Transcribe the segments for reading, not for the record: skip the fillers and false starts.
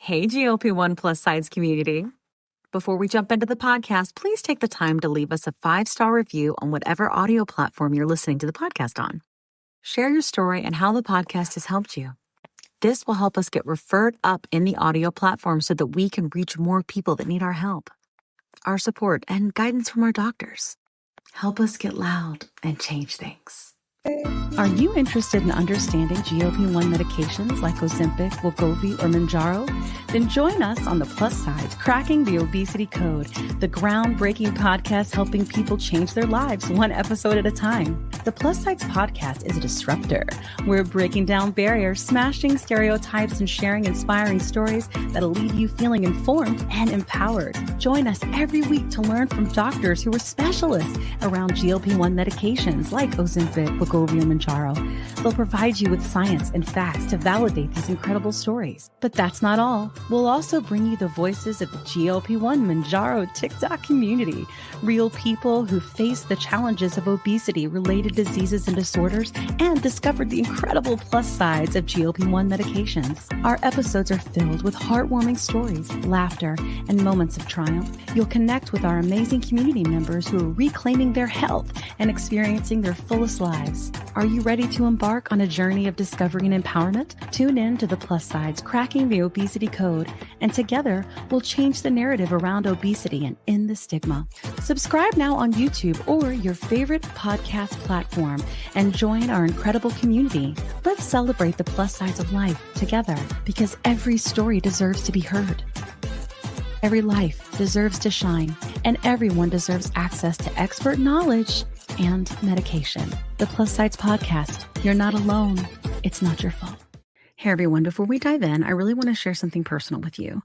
Hey, GLP-1 plus sides community. Before we jump into the podcast, please take the time to leave us a 5-star review on whatever audio platform you're listening to the podcast on. Share your story and how the podcast has helped you. This will help us get referred up in the audio platform so that we can reach more people that need our help, our support, and guidance from our doctors. Help us get loud and change things. Are you interested in understanding GLP-1 medications like Ozempic, wegovy, or Mounjaro? Then join us on the Plus Sides, Cracking the Obesity Code, the groundbreaking podcast helping people change their lives one episode at a time. The Plus Sides podcast is a disruptor. We're breaking down barriers, smashing stereotypes, and sharing inspiring stories that'll leave you feeling informed and empowered. Join us every week to learn from doctors who are specialists around GLP-1 medications like Ozempic, wegovy, and Mounjaro. They'll provide you with science and facts to validate these incredible stories. But that's not all. We'll also bring you the voices of the GLP-1 Mounjaro TikTok community, real people who face the challenges of obesity-related diseases and disorders and discovered the incredible plus sides of GLP-1 medications. Our episodes are filled with heartwarming stories, laughter, and moments of triumph. You'll connect with our amazing community members who are reclaiming their health and experiencing their fullest lives. Are you ready to embark on a journey of discovery and empowerment? Tune in to the Plus Sides, Cracking the Obesity Code, and together we'll change the narrative around obesity and end the stigma. Subscribe now on YouTube or your favorite podcast platform and join our incredible community. Let's celebrate the plus sides of life together because every story deserves to be heard. Every life deserves to shine, and everyone deserves access to expert knowledge and medication. The Plus Sides Podcast. You're not alone. It's not your fault. Hey everyone, before we dive in, I really want to share something personal with you.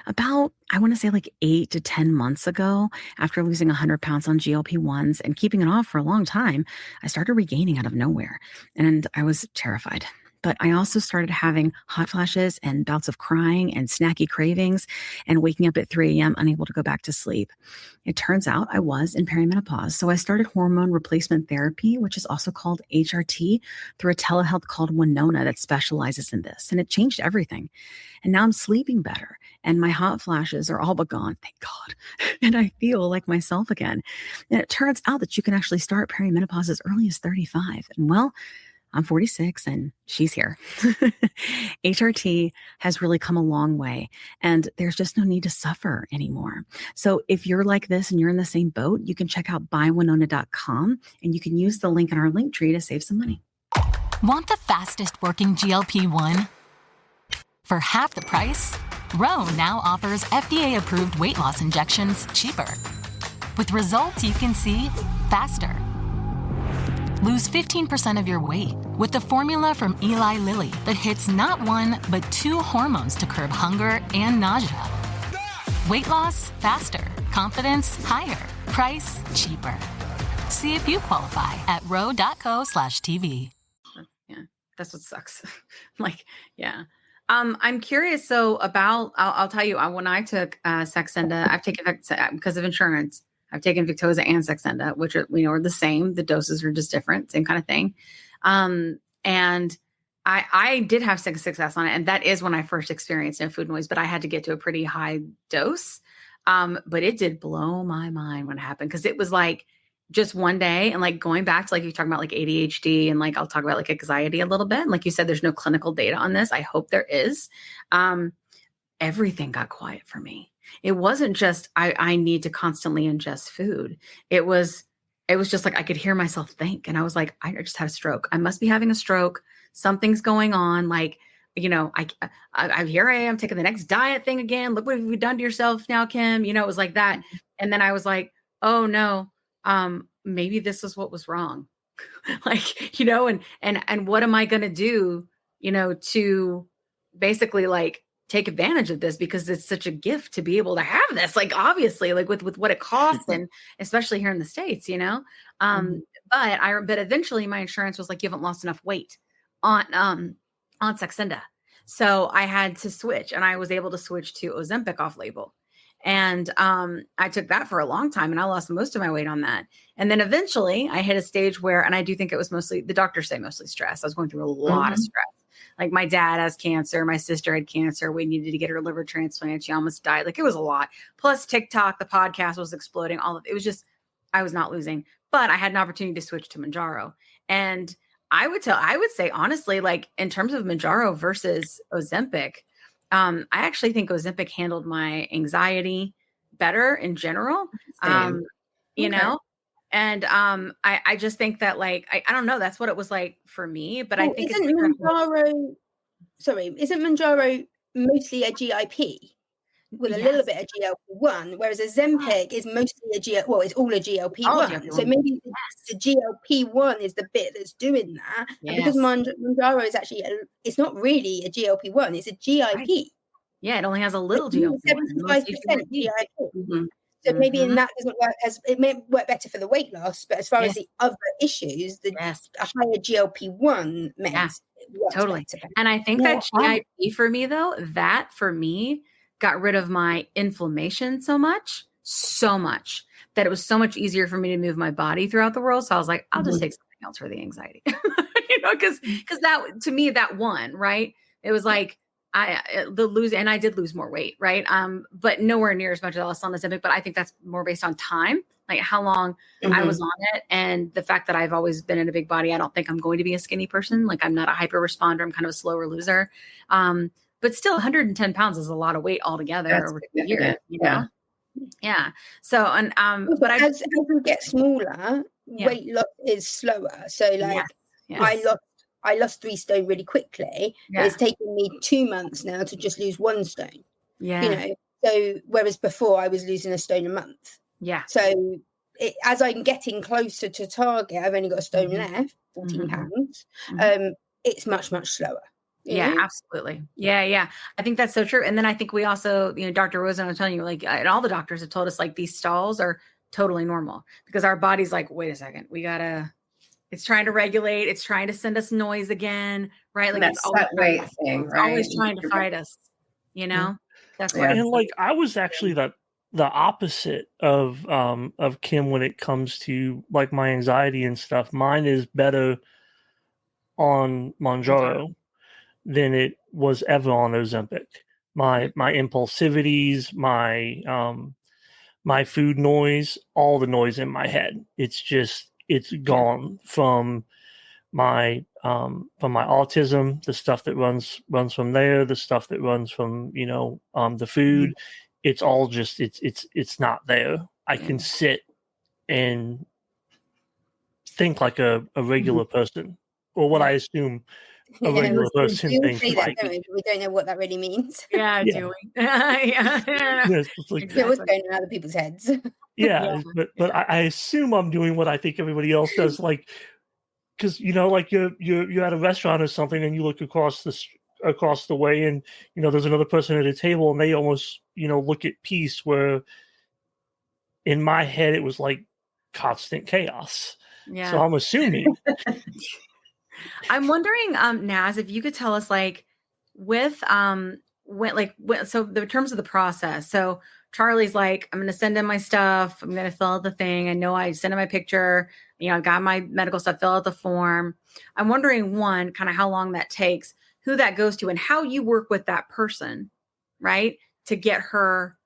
About, I want to say like 8 to 10 months ago, after losing 100 pounds on GLP-1s and keeping it off for a long time, I started regaining out of nowhere, and I was terrified. But I also started having hot flashes and bouts of crying and snacky cravings and waking up at 3 a.m. unable to go back to sleep. It turns out I was in perimenopause. So I started hormone replacement therapy, which is also called HRT, through a telehealth called Winona that specializes in this. And it changed everything. And now I'm sleeping better. And my hot flashes are all but gone, thank God. And I feel like myself again. And it turns out that you can actually start perimenopause as early as 35. And well, I'm 46 and she's here. HRT has really come a long way and there's just no need to suffer anymore. So if you're like this and you're in the same boat, you can check out buywinona.com and you can use the link in our link tree to save some money. Want the fastest working GLP-1? For half the price, Ro now offers FDA-approved weight loss injections cheaper. With results you can see faster. Lose 15% of your weight with the formula from Eli Lilly that hits not one, but 2 hormones to curb hunger and nausea. Weight loss faster. Confidence higher. Price cheaper. See if you qualify at ro.co/TV. Yeah, that's what sucks. Yeah. I'm curious. So about, I'll tell you, when I took Saxenda, I've taken because of insurance. I've taken Victoza and Saxenda, which are, are the same. The doses are just different, same kind of thing. And I did have success on it. And that is when I first experienced no food noise, but I had to get to a pretty high dose. But it did blow my mind when it happened. Cause it was like just one day and like going back to like, you're talking about like ADHD and like, I'll talk about like anxiety a little bit. And like you said, there's no clinical data on this. I hope there is. Everything got quiet for me. It wasn't just, I need to constantly ingest food. It was just like, I could hear myself think. And I was like, I just had a stroke. I must be having a stroke. Something's going on. Like, I here I am taking the next diet thing again. Look what you've done to yourself now, Kim. It was like that. And then I was like, oh no, maybe this is what was wrong. And what am I going to do, to basically like, take advantage of this because it's such a gift to be able to have this, like, obviously, like with what it costs and especially here in the States, but eventually my insurance was like, you haven't lost enough weight on Saxenda. So I had to switch and I was able to switch to Ozempic off label. And I took that for a long time and I lost most of my weight on that. And then eventually I hit a stage where, and I do think it was mostly, the doctors say mostly stress. I was going through a lot of stress. Like my dad has cancer. My sister had cancer. We needed to get her liver transplant. She almost died. Like it was a lot. Plus TikTok, the podcast was exploding. It was just, I was not losing, but I had an opportunity to switch to Mounjaro. And I would say honestly, like in terms of Mounjaro versus Ozempic, I actually think Ozempic handled my anxiety better in general. You know, and I just think that like I don't know, that's what it was like for me. But I think isn't Mounjaro mostly a GIP with a little bit of GLP-1, whereas Ozempic is mostly it's all a GLP-1. So maybe the GLP-1 is the bit that's doing that. And because Mounjaro is actually, it's not really a GLP-1, it's a GIP. Yeah, it only has a little GLP-1. 75% GIP. So maybe in that doesn't work it may work better for the weight loss, but as far as the other issues, a higher GLP-1 meds. Totally. And I think that GIP for me though, that for me got rid of my inflammation so much that it was so much easier for me to move my body throughout the world. So I was like, I'll just take something else for the anxiety, because that to me, that one, right. It was like, I did lose more weight. Right. But nowhere near as much as I lost on Ozempic, but I think that's more based on time, like how long I was on it. And the fact that I've always been in a big body. I don't think I'm going to be a skinny person. Like I'm not a hyper responder. I'm kind of a slower loser. But still 110 pounds is a lot. Of weight altogether over the year, Yeah. So, and, but as we get smaller, weight loss is slower. So like I lost 3 stone really quickly. But it's taken me 2 months now to just lose 1 stone. So whereas before I was losing a stone a month. So as I'm getting closer to target, I've only got a stone left, 14 pounds. It's much, much slower. Yeah, absolutely. Yeah. I think that's so true. And then I think we also, Dr. Rosen, I'm telling you, like, and all the doctors have told us like these stalls are totally normal because our body's like, wait a second, it's trying to regulate. It's trying to send us noise again. Right. Like it's always trying to fight us, That's right. And like, I was actually the opposite of Kim when it comes to like my anxiety and stuff. Mine is better on Mounjaro than it was ever on Ozempic. My impulsivities, my food noise, all the noise in my head. It's gone from my autism, the stuff that runs from there, the stuff that runs from the food. It's all just it's not there. I can sit and think like a regular person, or what I assume a regular person thinks. We don't know what that really means. Yeah. Doing. It's like, what's going on in other people's heads. But I assume I'm doing what I think everybody else does, like because like you're at a restaurant or something and you look across the way and there's another person at a table and they almost look at peace, where in my head it was like constant chaos. So I'm assuming. I'm wondering, Naz, if you could tell us, like, with so the terms of the process. So Charlie's like, I'm going to send in my stuff. I'm going to fill out the thing. I know I sent in my picture. I got my medical stuff. Fill out the form. I'm wondering, one, kind of how long that takes, who that goes to, and how you work with that person, right, to get her.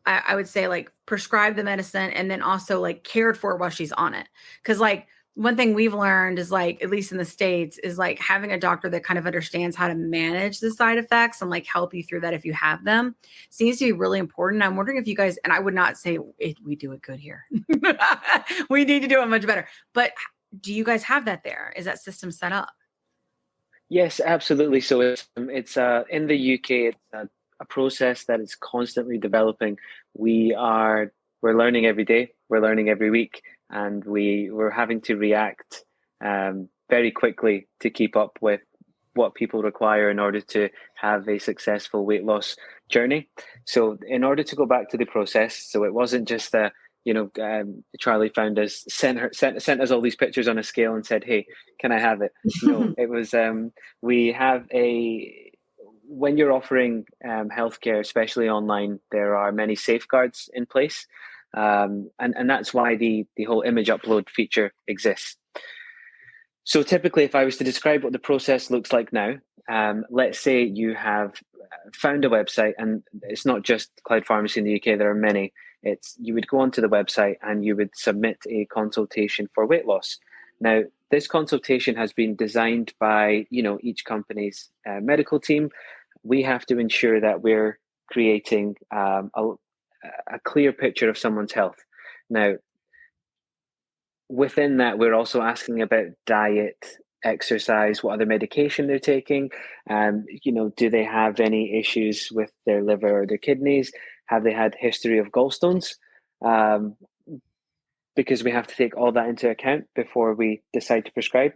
I would say like prescribe the medicine and then also like cared for while she's on it, because like. One thing we've learned is like, at least in the States, is like having a doctor that kind of understands how to manage the side effects and like help you through that if you have them seems to be really important. I'm wondering if you guys, and I would not say we do it good here. We need to do it much better. But do you guys have that there? Is that system set up? Yes, absolutely. So it's in the UK, it's a process that is constantly developing. We're learning every day. We're learning every week. And we're having to react very quickly to keep up with what people require in order to have a successful weight loss journey. So in order to go back to the process, so it wasn't just Charlie found us, sent us all these pictures on a scale and said, hey, can I have it? No, it was, we have when you're offering healthcare, especially online, there are many safeguards in place. And that's why the whole image upload feature exists. So typically, if I was to describe what the process looks like now, let's say you have found a website, and it's not just Cloud Pharmacy in the UK, there are many. You would go onto the website and you would submit a consultation for weight loss. Now, this consultation has been designed by, each company's medical team. We have to ensure that we're creating a clear picture of someone's health. Now, within that, we're also asking about diet, exercise, what other medication they're taking. Do they have any issues with their liver or their kidneys? Have they had history of gallstones? Because we have to take all that into account before we decide to prescribe.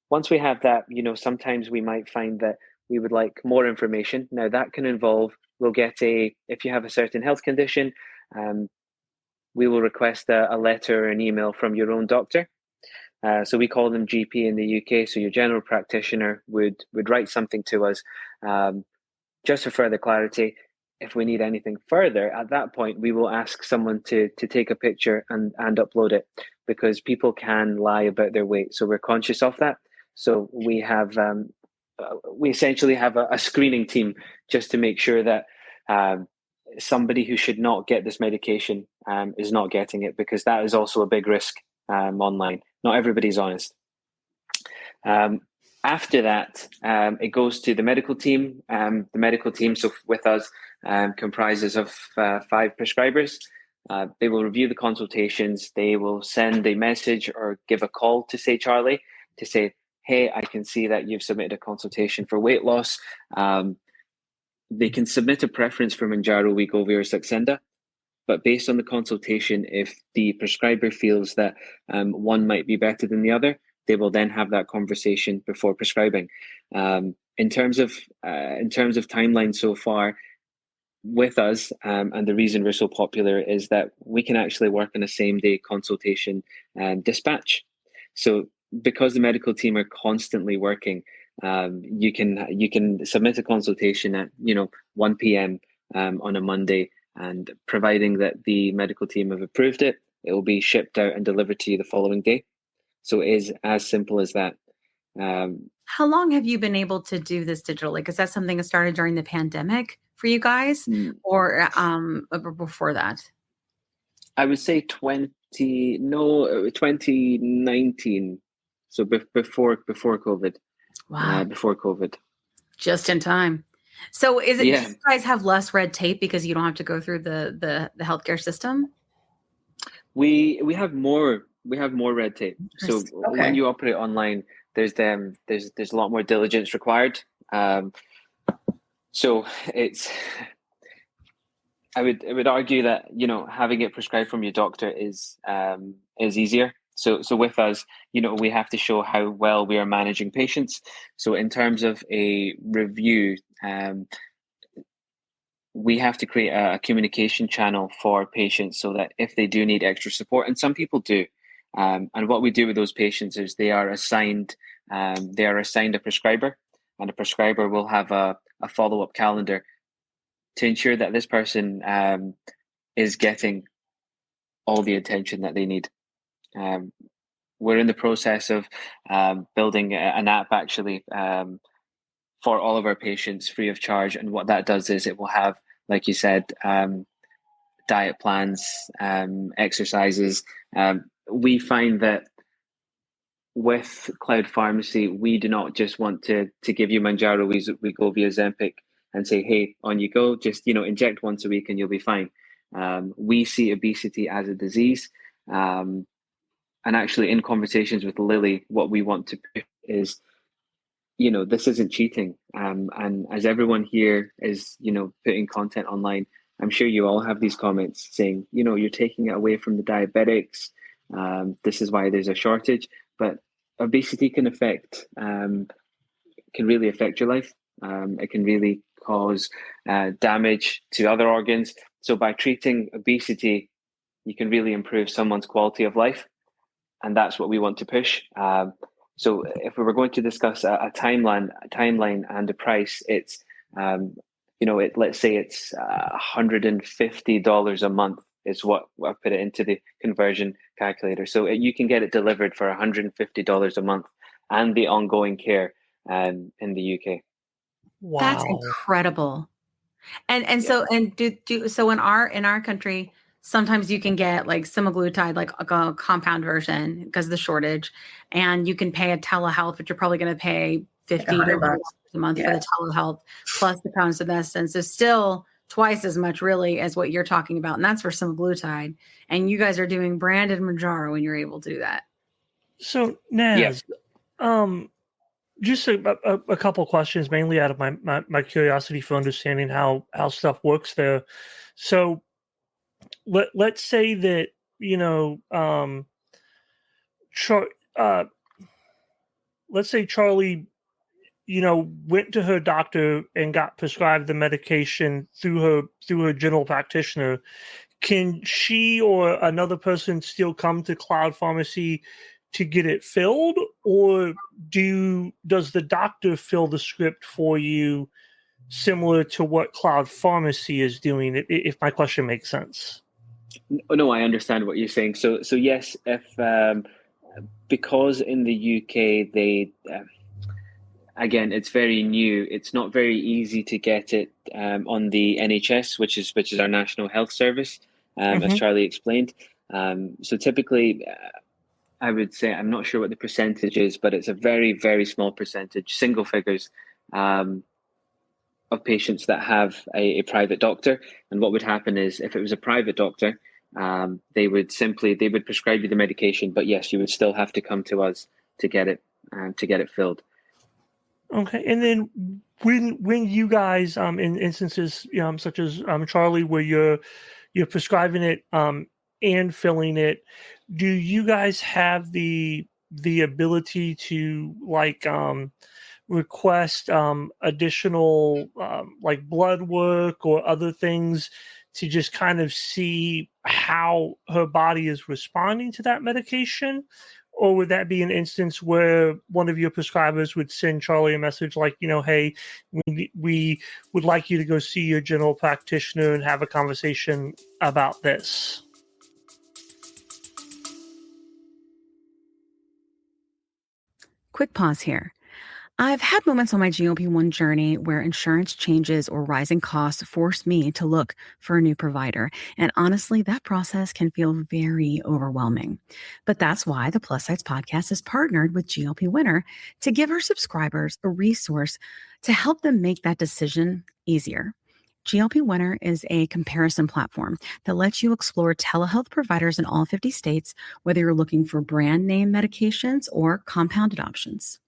Once we have that, sometimes we might find that we would like more information. Now that can involve, if you have a certain health condition, we will request a letter or an email from your own doctor. So we call them GP in the UK. So your general practitioner would write something to us just for further clarity. If we need anything further, at that point, we will ask someone to take a picture and upload it, because people can lie about their weight. So we're conscious of that. So we essentially have a screening team just to make sure that somebody who should not get this medication is not getting it, because that is also a big risk online. Not everybody's honest. After that, it goes to the medical team. The medical team, so with us, comprises of 5 prescribers. They will review the consultations. They will send a message or give a call to say Charlie to say, hey, I can see that you've submitted a consultation for weight loss. They can submit a preference for Mounjaro, Wegovy, or Saxenda. But based on the consultation, if the prescriber feels that one might be better than the other, they will then have that conversation before prescribing. In terms of timeline so far, with us, and the reason we're so popular is that we can actually work on a same-day consultation dispatch. So because the medical team are constantly working, you can submit a consultation at 1 p.m. On a Monday, and providing that the medical team have approved it, it will be shipped out and delivered to you the following day. So it is as simple as that. How long have you been able to do this digitally? Because that's something that started during the pandemic for you guys, or before that? I would say 2019. So before COVID. Wow. Before COVID. Just in time. So is it, do you guys have less red tape because you don't have to go through the healthcare system? We have more red tape. So when you operate online, there's a lot more diligence required. So I would argue that having it prescribed from your doctor is easier. So with us, we have to show how well we are managing patients. So in terms of a review, we have to create a communication channel for patients so that if they do need extra support, and some people do, and what we do with those patients is they are assigned a prescriber, and a prescriber will have a follow-up calendar to ensure that this person is getting all the attention that they need. We're in the process of building an app actually for all of our patients free of charge. And what that does is it will have, like you said, diet plans, exercises. We find that with Cloud Pharmacy, we do not just want to give you Mounjaro, Wegovy, Ozempic and say, hey, on you go, just, inject once a week and you'll be fine. We see obesity as a disease. And actually in conversations with Lily, what we want to put is, this isn't cheating. And as everyone here is, putting content online, I'm sure you all have these comments saying, you're taking it away from the diabetics. This is why there's a shortage. But obesity can really affect your life. It can really cause damage to other organs. So by treating obesity, you can really improve someone's quality of life. And that's what we want to push. So if we were going to discuss a timeline and a price, it's, let's say it's $150 a month is what I put it into the conversion calculator. So you can get it delivered for $150 a month and the ongoing care in the UK. Wow. That's incredible. And so so in our country, sometimes you can get like semaglutide, like a compound version because of the shortage, and you can pay a telehealth, but you're probably going to pay $50 to $100 a month for the telehealth plus the pounds of medicine. So still twice as much really as what you're talking about, and that's for semaglutide. And you guys are doing branded Mounjaro when you're able to do that. So Naz, just a couple questions, mainly out of my curiosity for understanding how stuff works there. So let's say that, let's say Charlie, went to her doctor and got prescribed the medication through her general practitioner. Can she or another person still come to Cloud Pharmacy to get it filled, or does the doctor fill the script for you, similar to what Cloud Pharmacy is doing? If my question makes sense. No, I understand what you're saying. So yes, if because in the UK they again, it's very new. It's not very easy to get it on the NHS, which is our National Health Service, as Charlie explained. So typically, I would say, I'm not sure what the percentage is, but it's a very, very small percentage, single figures, of patients that have a private doctor. And what would happen is, if it was a private doctor, they would prescribe you the medication, but yes, you would still have to come to us to get it filled. Okay, and then when you guys, in instances such as Charlie, where you're prescribing it and filling it, do you guys have the ability to request additional like blood work or other things to just kind of see how her body is responding to that medication? Or would that be an instance where one of your prescribers would send Charlie a message like, hey, we would like you to go see your general practitioner and have a conversation about this? Quick pause here. I've had moments on my GLP-1 journey where insurance changes or rising costs force me to look for a new provider. And honestly, that process can feel very overwhelming. But that's why the Plus Sides podcast is partnered with GLP Winner to give our subscribers a resource to help them make that decision easier. GLP Winner is a comparison platform that lets you explore telehealth providers in all 50 states, whether you're looking for brand name medications or compounded options.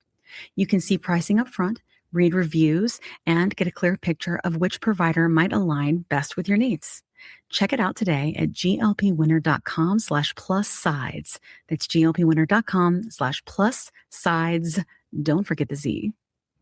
You can see pricing up front, read reviews, and get a clear picture of which provider might align best with your needs. Check it out today at glpwinner.com/plus-sides. That's glpwinner.com/plus-sides. Don't forget the Z.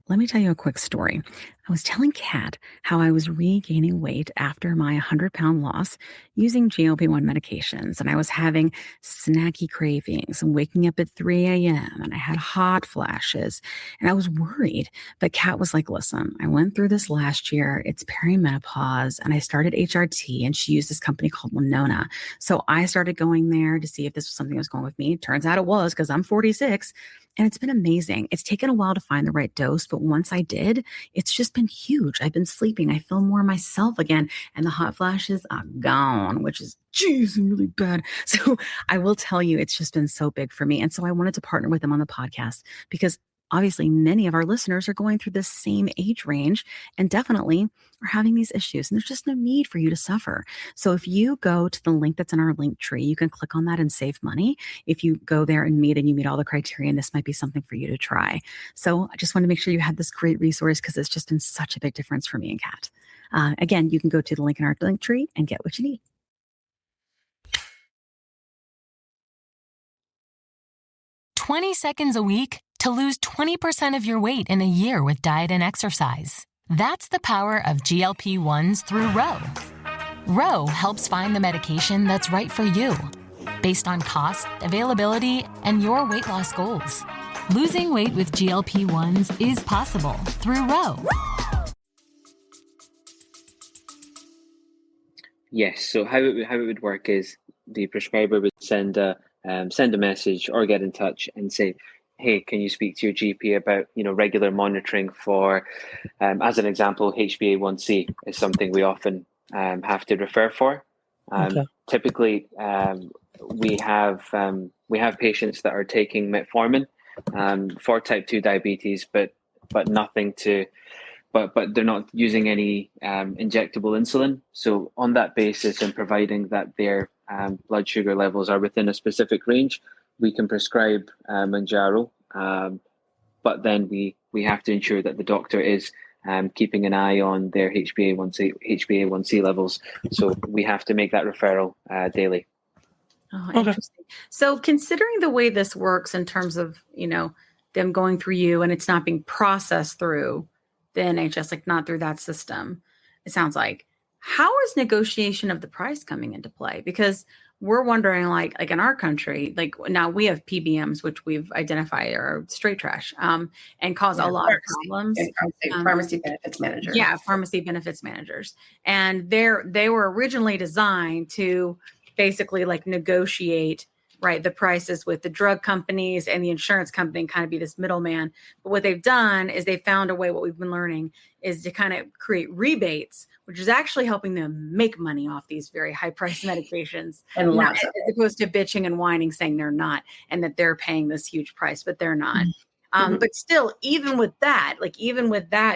Let me tell you a quick story. I was telling Kat how I was regaining weight after my 100-pound loss using GLP-1 medications, and I was having snacky cravings and waking up at 3 a.m., and I had hot flashes, and I was worried. But Kat was like, listen, I went through this last year. It's perimenopause, and I started HRT, and she used this company called Winona. So I started going there to see if this was something that was going with me. Turns out it was, because I'm 46. And it's been amazing. It's taken a while to find the right dose, but once I did, it's just been huge. I've been sleeping. I feel more myself again, and the hot flashes are gone, which is, geez, really bad. So I will tell you, it's just been so big for me. And so I wanted to partner with them on the podcast because obviously many of our listeners are going through this same age range and definitely are having these issues. And there's just no need for you to suffer. So if you go to the link that's in our link tree, you can click on that and save money. If you go there and you meet all the criteria, and this might be something for you to try. So I just want to make sure you had this great resource because it's just been such a big difference for me and Kat. Again, you can go to the link in our link tree and get what you need. "20 seconds a week to lose 20% of your weight in a year with diet and exercise. That's the power of GLP-1s through Ro. Ro helps find the medication that's right for you, based on cost, availability, and your weight loss goals. Losing weight with GLP-1s is possible through Ro. Yes. So how it would work is the prescriber would send a message or get in touch and say, hey, can you speak to your GP about, regular monitoring for, as an example, HbA1c is something we often have to refer for. Okay. Typically, we have patients that are taking metformin for type 2 diabetes, but nothing to, but they're not using any injectable insulin. So on that basis, and providing that their blood sugar levels are within a specific range, we can prescribe Mounjaro. But then we have to ensure that the doctor is keeping an eye on their HbA1c levels. So we have to make that referral daily. Oh, interesting. So considering the way this works in terms of, them going through you and it's not being processed through the NHS, like not through that system, it sounds like, how is negotiation of the price coming into play? Because we're wondering, like in our country, like now we have PBMs, which we've identified are straight trash, and cause a lot of problems. Pharmacy benefits managers. Yeah, pharmacy benefits managers. And they were originally designed to basically like negotiate, right, the prices with the drug companies and the insurance company and kind of be this middleman. But what they've done is they found a way, what we've been learning is to kind of create rebates, which is actually helping them make money off these very high priced medications. And lots as opposed to bitching and whining, saying they're not, and that they're paying this huge price, but they're not. But still, even with that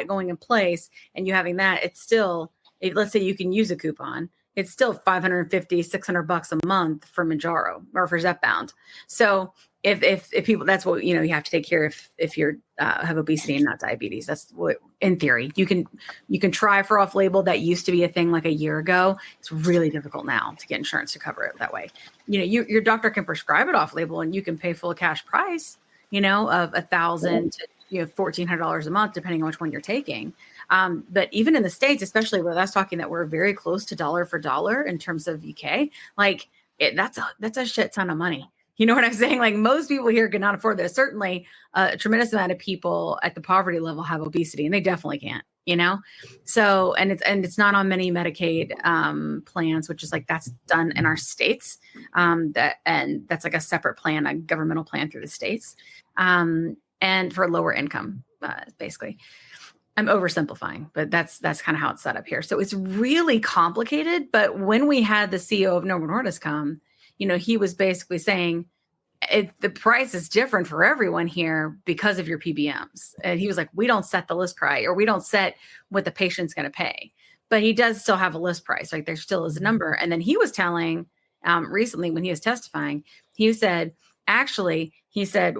going in place and you having that, it's still, let's say you can use a coupon, it's still $550, $600 a month for Mounjaro or for Zepbound. So if people, that's what, you have to take care if you're have obesity and not diabetes. That's what, in theory, you can try for off label. That used to be a thing like a year ago. It's really difficult now to get insurance to cover it that way. Your doctor can prescribe it off label and you can pay full cash price, of $1,000 to $1,400 a month, depending on which one you're taking. But even in the States, especially with us talking that we're very close to dollar for dollar in terms of UK, like that's a shit ton of money. You know what I'm saying? Like most people here cannot afford this. Certainly a tremendous amount of people at the poverty level have obesity and they definitely can't, So, and it's not on many Medicaid plans, which is like, that's done in our states. And that's like a separate plan, a governmental plan through the states. And for lower income, basically. I'm oversimplifying, but that's kind of how it's set up here. So it's really complicated. But when we had the CEO of Novo Nordisk come, he was basically saying the price is different for everyone here because of your PBMs. And he was like, we don't set the list price, or we don't set what the patient's going to pay. But he does still have a list price. Like there still is a number. And then he was telling recently when he was testifying, he said,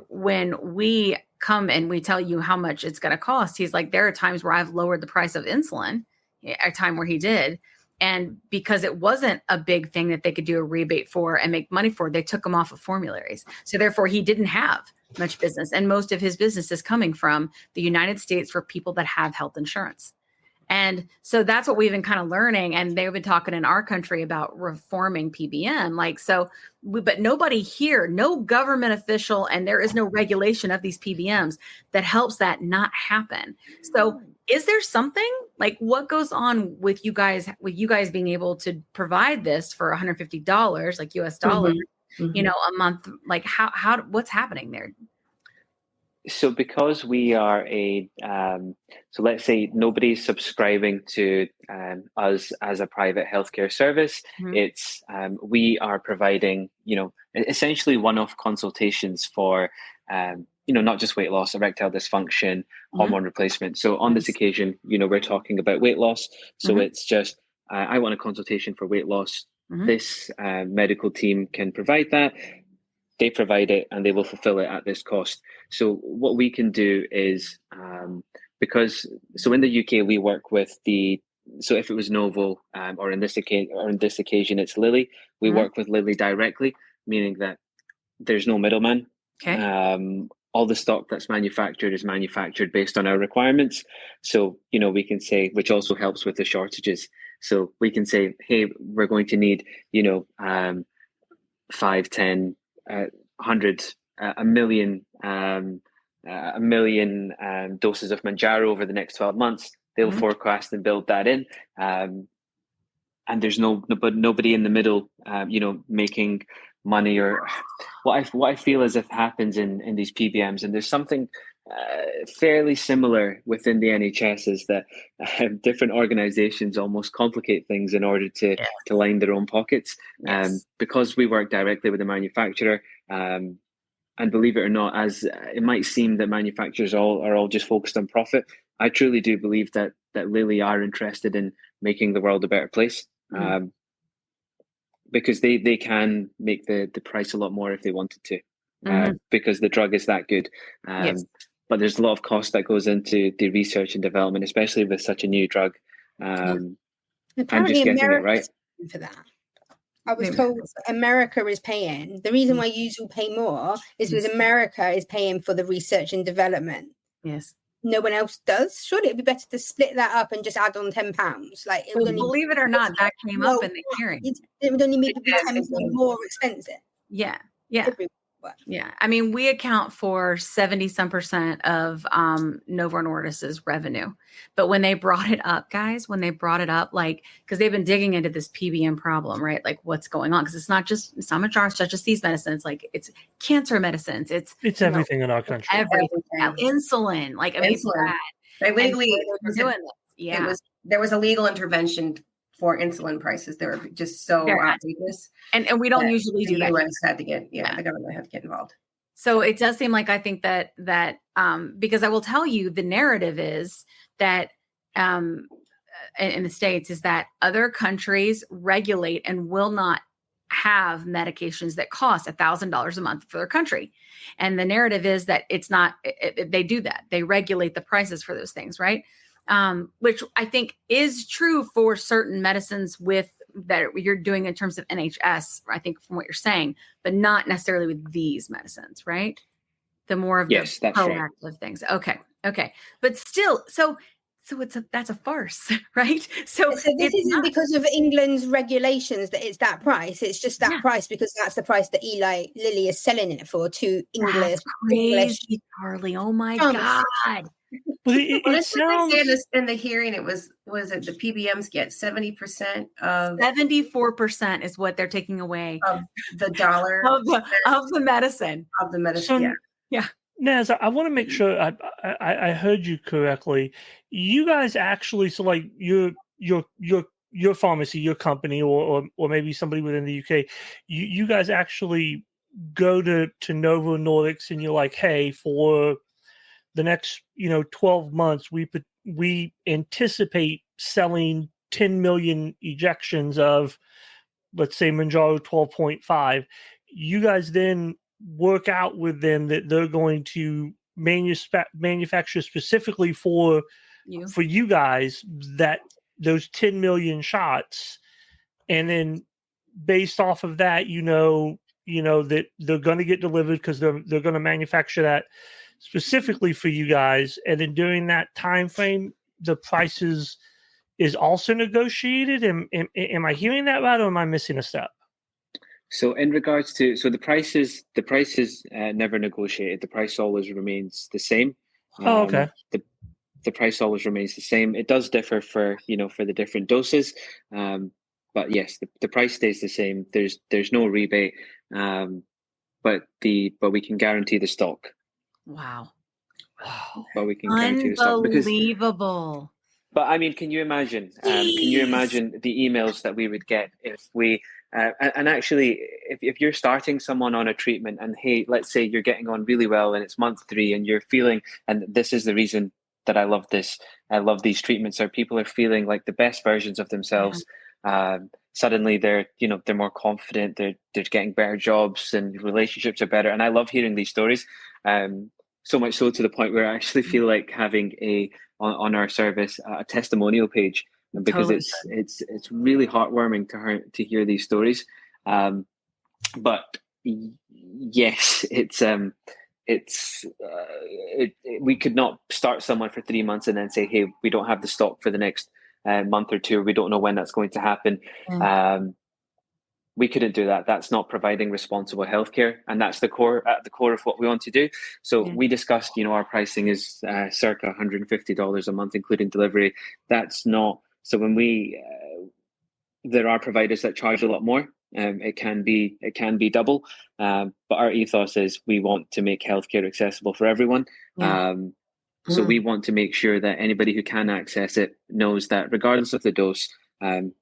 when we come and we tell you how much it's going to cost, he's like, there are times where I've lowered the price of insulin, a time where he did. And because it wasn't a big thing that they could do a rebate for and make money for, they took him off of formularies. So therefore he didn't have much business. And most of his business is coming from the United States for people that have health insurance. And so that's what we've been kind of learning. And they've been talking in our country about reforming PBM. But nobody here, no government official, and there is no regulation of these PBMs that helps that not happen. So is there something like what goes on with you guys being able to provide this for $150, like US dollars, a month? Like what's happening there? So because we are so let's say nobody's subscribing to us as a private healthcare service, it's we are providing, essentially one-off consultations for, not just weight loss, erectile dysfunction, hormone replacement. So on this occasion, we're talking about weight loss. So it's just, I want a consultation for weight loss. This medical team can provide that. They provide it and they will fulfill it at this cost. So what we can do is, so in the UK, we work with so if it was Novo, or in this occasion, it's Lilly, we work with Lilly directly, meaning that there's no middleman. Okay. All the stock that's manufactured is manufactured based on our requirements. So, we can say, which also helps with the shortages. So we can say, hey, we're going to need, 5, 10, 100, a million doses of Mounjaro over the next 12 months. They'll forecast and build that in. And there's nobody in the middle, making money, or what I feel as if happens in these PBMs, and there's something fairly similar within the NHS, is that different organizations almost complicate things in order to line their own pockets. Because we work directly with the manufacturer, and believe it or not, as it might seem that manufacturers are all just focused on profit, I truly do believe that Lilly are interested in making the world a better place. Because they can make the price a lot more if they wanted to, because the drug is that good. But there's a lot of cost that goes into the research and development, especially with such a new drug. I'm just getting it right. For that, I was told America is paying. The reason why you will pay more is because America is paying for the research and development. Yes. No one else does. Surely it'd be better to split that up and just add on £10. Like, believe it or not, that came up in the hearing. It would only be 10% more expensive. Yeah. Yeah. I mean, we account for 70% of Novo Nordisk's revenue. But when they brought it up, guys, like, because they've been digging into this PBM problem, right? Like, what's going on? Because it's not Mounjaro, it's not just these medicines. Like, it's cancer medicines. It's everything in our country. Everything. Insulin. Like, I mean, insulin. They legally doing this. Yeah. There was a legal intervention for insulin prices. They were just so outrageous. And we don't usually do that. The US had to get, the government had to get involved. So it does seem like, I think that because I will tell you, the narrative is that in the States is that other countries regulate and will not have medications that cost $1,000 a month for their country. And the narrative is that it's not, they do that. They regulate the prices for those things, right? Which I think is true for certain medicines that you're doing in terms of NHS, I think, from what you're saying, but not necessarily with these medicines, right? The more of the proactive things. Okay. But still, so that's a farce, right? So this isn't because of England's regulations that it's that price. It's just that price because that's the price that Lilly is selling it for to English. That's crazy, Charlie. Oh my God. But it sounds in the hearing, it was it the PBMs get 70% of 74% is what they're taking away of the dollar of the medicine. So, yeah. Naz, I want to make sure I heard you correctly. You guys actually, so like your pharmacy, your company, or maybe somebody within the UK, you guys actually go to Novo Nordisk and you're like, hey, for the next 12 months, we anticipate selling 10 million ejections of, let's say, Mounjaro 12.5. You guys then work out with them that they're going to manufacture specifically for you guys that those 10 million shots, and then based off of that, that they're going to get delivered because they're going to manufacture that specifically for you guys, and then during that time frame, the prices is also negotiated. Am I hearing that right, or am I missing a step? So in regards to the prices never negotiated. The price always remains the same. Okay. The price always remains the same. It does differ for the different doses, but yes, the price stays the same. There's no rebate, but we can guarantee the stock. Wow. But we can guarantee the stock unbelievable. But I mean, can you imagine? Can you imagine the emails that we would get if we and actually, if you're starting someone on a treatment, and hey, let's say you're getting on really well and it's month 3, and you're feeling, and this is the reason that I love this. I love these treatments. Or people are feeling like the best versions of themselves. Suddenly, they're more confident. They're getting better jobs, and relationships are better. And I love hearing these stories. So much so to the point where I actually feel like having on our service a testimonial page, because it's really heartwarming to hear these stories. But yes, we could not start someone for 3 months and then say, hey, we don't have the stock for the next month or two. We don't know when that's going to happen. We couldn't do that. That's not providing responsible healthcare, and that's at the core of what we want to do. So we discussed, our pricing is circa $150 a month, including delivery. That's not so. When there are providers that charge a lot more, It can be double, but our ethos is we want to make healthcare accessible for everyone. So we want to make sure that anybody who can access it knows that regardless of the dose, and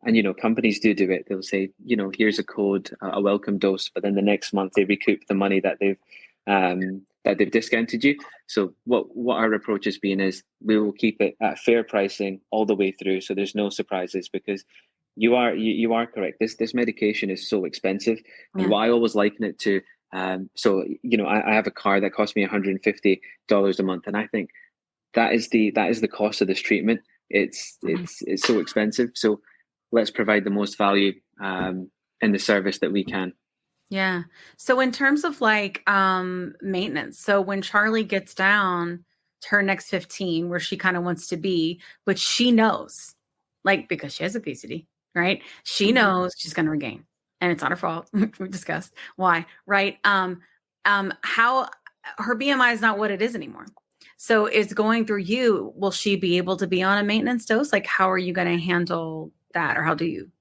companies do it. They'll say, here's a code, a welcome dose, but then the next month they recoup the money that they've discounted you. So what our approach has been is we will keep it at fair pricing all the way through, so there's no surprises, because you are correct. This medication is so expensive, and what I always liken it to. So I have a car that costs me $150 a month, and I think that is the cost of this treatment. It's so expensive. So let's provide the most value in the service that we can. Yeah. So in terms of like maintenance, so when Charlie gets down to her next 15, where she kind of wants to be, but she knows, like, because she has obesity, right? She knows she's going to regain, and it's not her fault. We discussed why, right? How her BMI is not what it is anymore. So it's going through you. Will she be able to be on a maintenance dose? Like, how are you going to handle that, or how do you?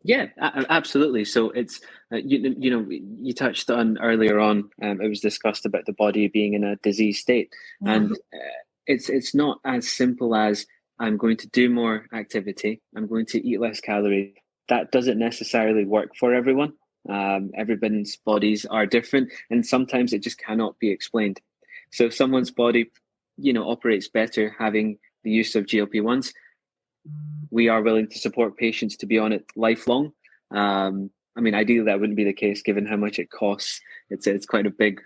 Yeah, absolutely. So it's, you touched on earlier on, it was discussed about the body being in a disease state. And it's not as simple as I'm going to do more activity, I'm going to eat less calories. That doesn't necessarily work for everyone. Everyone's bodies are different, and sometimes it just cannot be explained. So if someone's body, operates better having the use of GLP-1s, we are willing to support patients to be on it lifelong. Ideally that wouldn't be the case given how much it costs. It's quite a big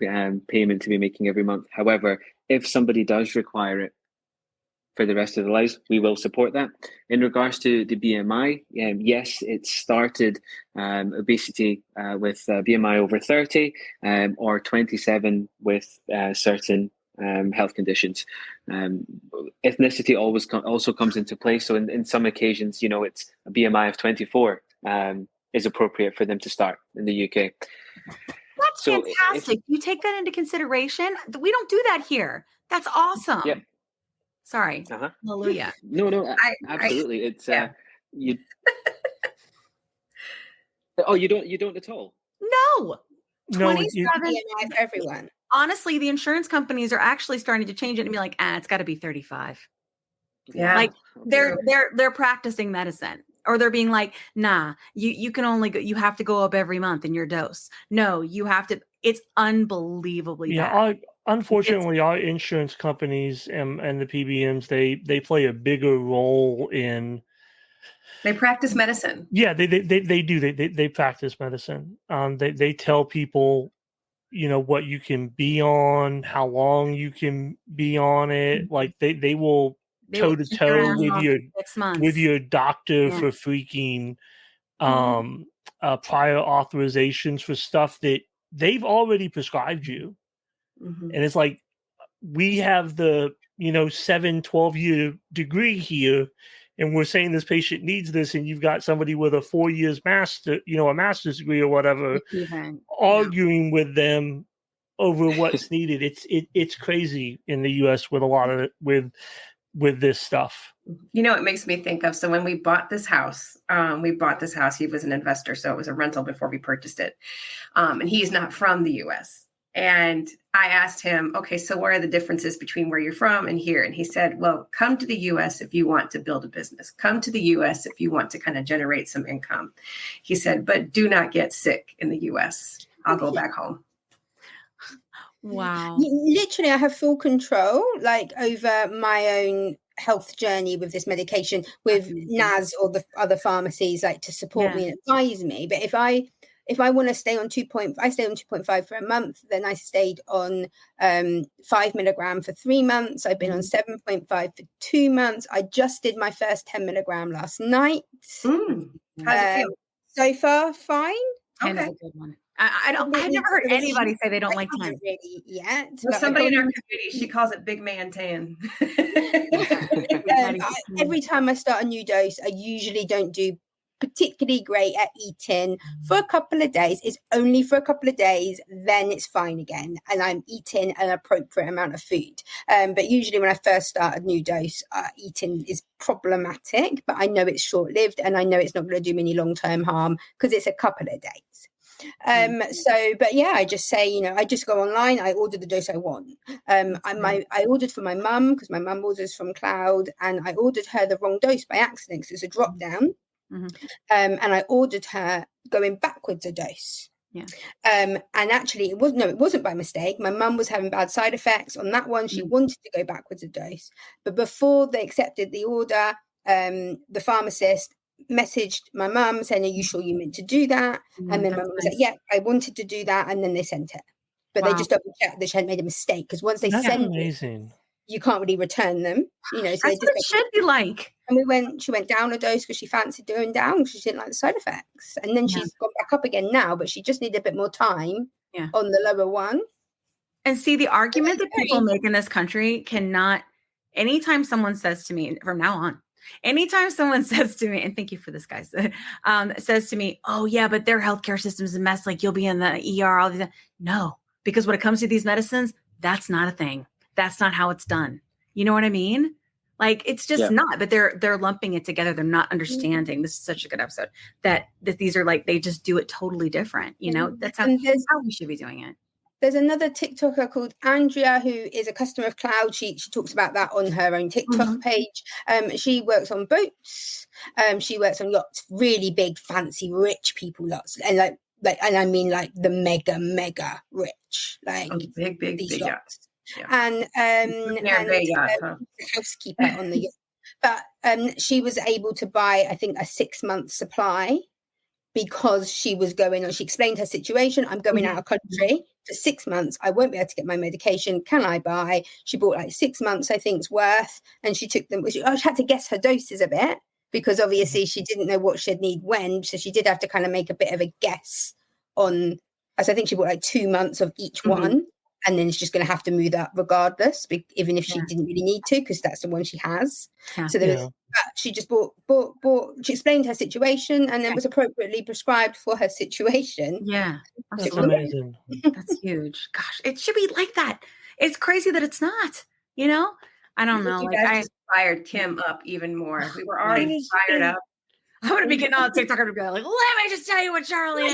payment to be making every month. However, if somebody does require it for the rest of their lives, we will support that. In regards to the BMI, yes, it started obesity with BMI over 30 or 27 with certain health conditions. Ethnicity also comes into play. So in some occasions, it's a BMI of 24 is appropriate for them to start in the UK. That's fantastic. You take that into consideration. We don't do that here. That's awesome. Yep. Sorry. Hallelujah. No, absolutely. You. Oh, you don't at all? No. 27 BMI for everyone. Honestly, the insurance companies are actually starting to change it and be like, it's got to be 35. Yeah. Like they're practicing medicine, or they're being like, nah, you can only go, you have to go up every month in your dose. No, you have to. It's unbelievably bad. Unfortunately, our insurance companies and the PBMs, they play a bigger role in. They practice medicine. Yeah, they do. They practice medicine. They tell people, what you can be on, how long you can be on it. Like they will toe to toe with your doctor for freaking prior authorizations for stuff that they've already prescribed you. And it's like, we have the 12-year degree here, and we're saying this patient needs this, and you've got somebody with a 4 years master, a master's degree or whatever, arguing with them over what's needed. It's crazy in the US with a lot of it, with this stuff. It makes me think of, so when we bought this house, he was an investor, so it was a rental before we purchased it. And he's not from the US. And I asked him, okay, so what are the differences between where you're from and here? And he said, well, come to the US if you want to build a business. Come to the US if you want to kind of generate some income. He said, but do not get sick in the US. I'll go back home. Wow. Literally, I have full control, like, over my own health journey with this medication, with NAS or the other pharmacies, like, to support me and advise me. But if I want to stay on 2.5 for a month, then I stayed on 5 milligram for 3 months. I've been on 7.5 for 2 months. I just did my first 10 milligram last night. How's it feel? So far, fine. 10 is a good one. I've never heard anybody say they don't like 10 yet. Well, somebody in our community, she calls it big man 10. Every time I start a new dose, I usually don't do particularly great at eating for a couple of days. It's only for a couple of days, then it's fine again. And I'm eating an appropriate amount of food. But usually when I first start a new dose, eating is problematic, but I know it's short-lived and I know it's not going to do me any long-term harm because it's a couple of days. But yeah, I just say, I just go online, I order the dose I want. I ordered for my mum because my mum orders from Cloud, and I ordered her the wrong dose by accident because it's a drop down. And I ordered her going backwards a dose. And actually it wasn't by mistake. My mum was having bad side effects on that one. She wanted to go backwards a dose, but before they accepted the order, the pharmacist messaged my mum saying, are you sure you meant to do that? And then my mum was like, yeah, I wanted to do that. And then they sent it, but they just double checked that she hadn't made a mistake, because once they send it, you can't really return them, so that's what it should be like. And she went down a dose because she fancied doing down because she didn't like the side effects, and then she's gone back up again now, but she just needed a bit more time on the lower one. And see, the argument that people make in this country cannot, anytime someone says to me from now on, anytime someone says to me, and thank you for this, guys, says to me, oh yeah, but their healthcare system is a mess, like you'll be in the ER all these. No, because when it comes to these medicines, that's not a thing. That's not how it's done. You know what I mean? Like, it's just not, but they're lumping it together. They're not understanding. This is such a good episode that these are like, they just do it totally different. That's how we should be doing it. There's another TikToker called Andrea, who is a customer of Cloud. She talks about that on her own TikTok page. She works on boats. She works on yachts, really big, fancy, rich people yachts. And and I mean like the mega rich, like big yachts. Yeah. And the housekeeper on the yacht. But she was able to buy, I think, a 6-month supply because she was going on. She explained her situation. I'm going out of country for 6 months. I won't be able to get my medication. Can I buy? She bought like 6 months, I think's worth, and she took them. She had to guess her doses a bit because obviously she didn't know what she'd need when. So she did have to kind of make a bit of a guess on. As I think she bought like 2 months of each one. And then it's just going to have to move that regardless, even if she didn't really need to, because that's the one she has. So she just bought. She explained her situation and then was appropriately prescribed for her situation. Yeah, that's amazing. That's huge. Gosh, it should be like that. It's crazy that it's not. I don't know. You guys just fired Kim up even more. We were already fired up. I'm going to be getting on TikTok and be like, let me just tell you what Charlie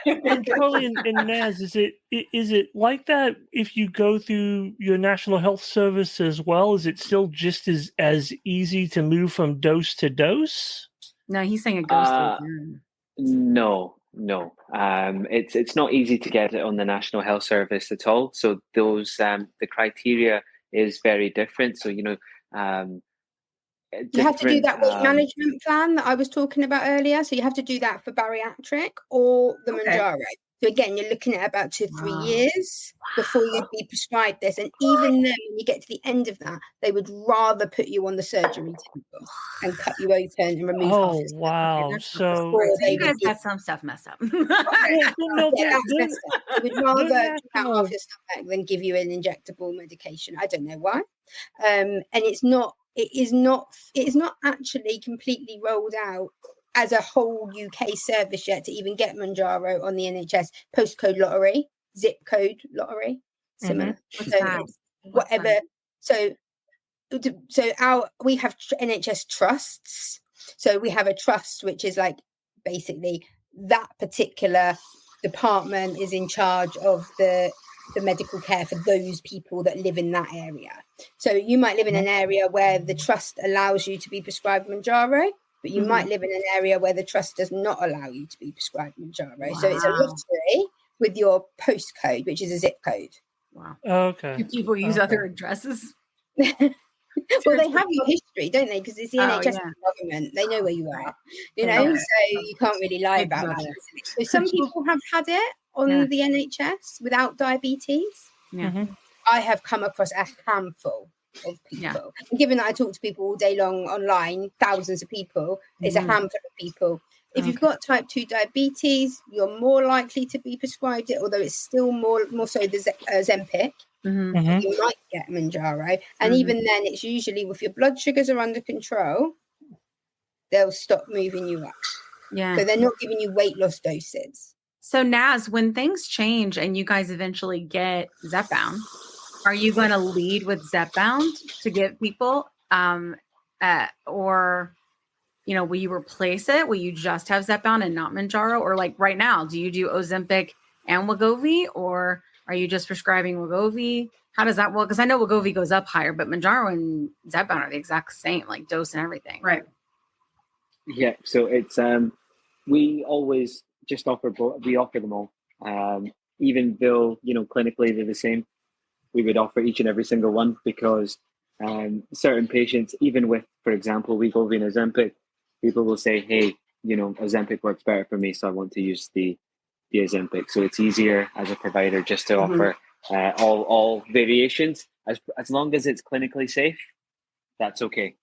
and Charlie and Naz, is it like that if you go through your National Health Service as well? Is it still just as easy to move from dose to dose? No, he's saying it goes through. No. It's not easy to get it on the National Health Service at all. So those the criteria is very different. So you have to do that weight management plan that I was talking about earlier. So you have to do that for bariatric or the Mounjaro. So again, you're looking at about 2-3 years before you'd be prescribed this. And even then, when you get to the end of that, they would rather put you on the surgery table and cut you open and remove. Oh, wow. So you guys got some stuff messed up. They would rather cut off your stomach than give you an injectable medication. I don't know why. And it is not actually completely rolled out as a whole UK service yet to even get Mounjaro on the NHS postcode lottery, zip code lottery, similar. So whatever. So we have NHS trusts. So we have a trust which is like basically that particular department is in charge of the medical care for those people that live in that area. So you might live in an area where the trust allows you to be prescribed Mounjaro, but you might live in an area where the trust does not allow you to be prescribed Mounjaro. So it's a lottery with your postcode, which is a zip code. Wow. Okay. Do people use other addresses? Well, they have your history, don't they? Because it's the NHS government. They know where you are, so you can't really lie about that. So some people have had it on the NHS without diabetes. I have come across a handful of people. And given that I talk to people all day long online, thousands of people, it's a handful of people. If you've got type 2 diabetes, you're more likely to be prescribed it, although it's still more so the Ozempic. You might get Mounjaro. And even then, it's usually if your blood sugars are under control, they'll stop moving you up. Yeah. So they're not giving you weight loss doses. So Naz, when things change and you guys eventually get zepbound, are you going to lead with zepbound to give people, or, you know, will you replace it? Will you just have zepbound and not Mounjaro? Or like right now, do you do Ozempic and wegovy, or are you just prescribing wegovy? How does that work? Because I know wegovy goes up higher, but Mounjaro and zepbound are the exact same, like dose and everything. Right. Yeah. So it's we always just offer both. We offer them all, even though, you know, clinically they're the same. We would offer each and every single one because certain patients, even with, for example, wegovy and Ozempic, people will say, "Hey, you know, Ozempic works better for me, so I want to use the Ozempic." So it's easier as a provider just to offer all variations, as long as it's clinically safe. That's okay.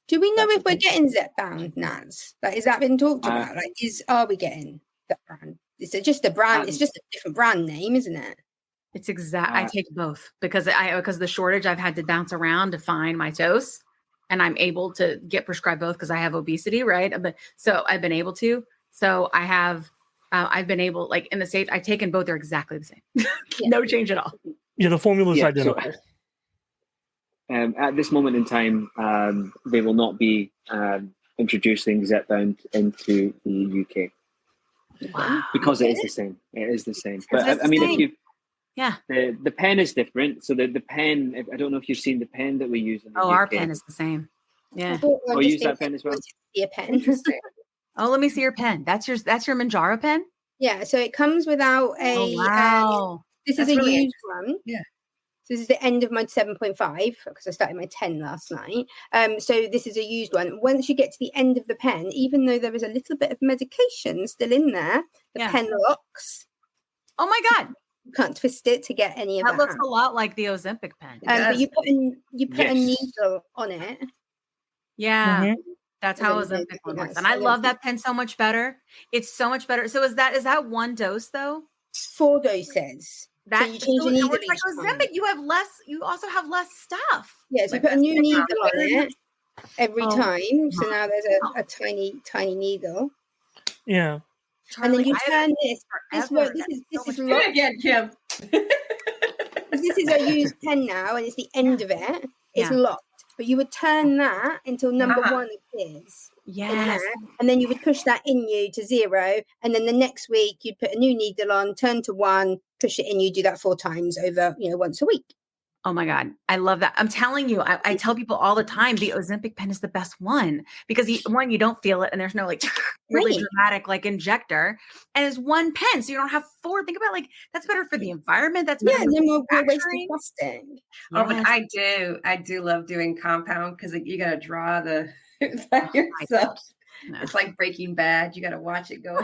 Do we know if we're getting zepbound, Naz? Like, has that been talked about? Like, are we getting zepbound? Is it just a brand? It's just a different brand name, isn't it? It's I take both because the shortage, I've had to bounce around to find my dose, and I'm able to get prescribed both because I have obesity, right? But so I've been able to. So I have, I've been able, like in the States, I've taken both. They're exactly the same. No change at all. Yeah, the formula is identical. So, at this moment in time, they will not be introducing zepbound into the UK. Wow. Because it is the same. It is the same. But I mean, if you, the pen is different. So the pen, I don't know if you've seen the pen that we use in the UK. Our pen is the same. Yeah. Oh, you use that pen as well? A pen. Oh, let me see your pen. That's your Mounjaro pen? Yeah. So it comes without a. Oh, wow. This is a used one. Yeah. So this is the end of my 7.5 because I started my 10 last night. So this is a used one. Once you get to the end of the pen, even though there is a little bit of medication still in there, the pen locks. Oh my God. You can't twist it to get any of that. That looks a lot like the Ozempic pen. But you put a needle on it. Yeah. Mm-hmm. That's how Ozempic one works. And I love that pen so much better. It's so much better. So is that one dose though? 4 doses. So you change the needle. Like Ozempic, you have less. You also have less stuff. Yeah, so you put a new needle on it every time. So now there's a tiny needle. Yeah. Charlie, and then you turn this. This is locked again, Kim. This is a used pen now, and it's the end of it. It's locked, but you would turn that until number 1 appears. Yes. And then you would push that in you to 0, and then the next week you'd put a new needle on, turn to 1, push it in. You do that 4 times over, once a week. Oh my God. I love that. I'm telling you, I tell people all the time, the Ozempic pen is the best one because you don't feel it and there's no like really dramatic like injector, and it's 1 pen. So you don't have 4. Think about that's better for the environment. That's better. Yeah, and then we're wasting plastic. Oh, but I do love doing compound because you got to draw the by yourself. No. It's like Breaking Bad. You got to watch it go.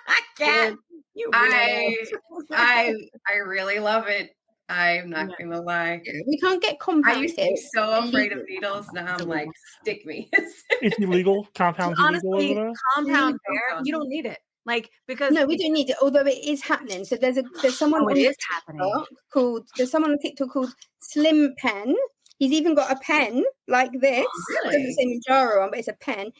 I can't. I really love it. I'm not going to lie. We can't get compound. I used to be so afraid of needles. Now I'm like, stick me. It's illegal. Compound's honestly, illegal. Compound there, you don't need it. Because no, we don't need it. Although it is happening. So there's someone on TikTok called Slim Pen. He's even got a pen like this. It doesn't say Mounjaro on, but it's a pen.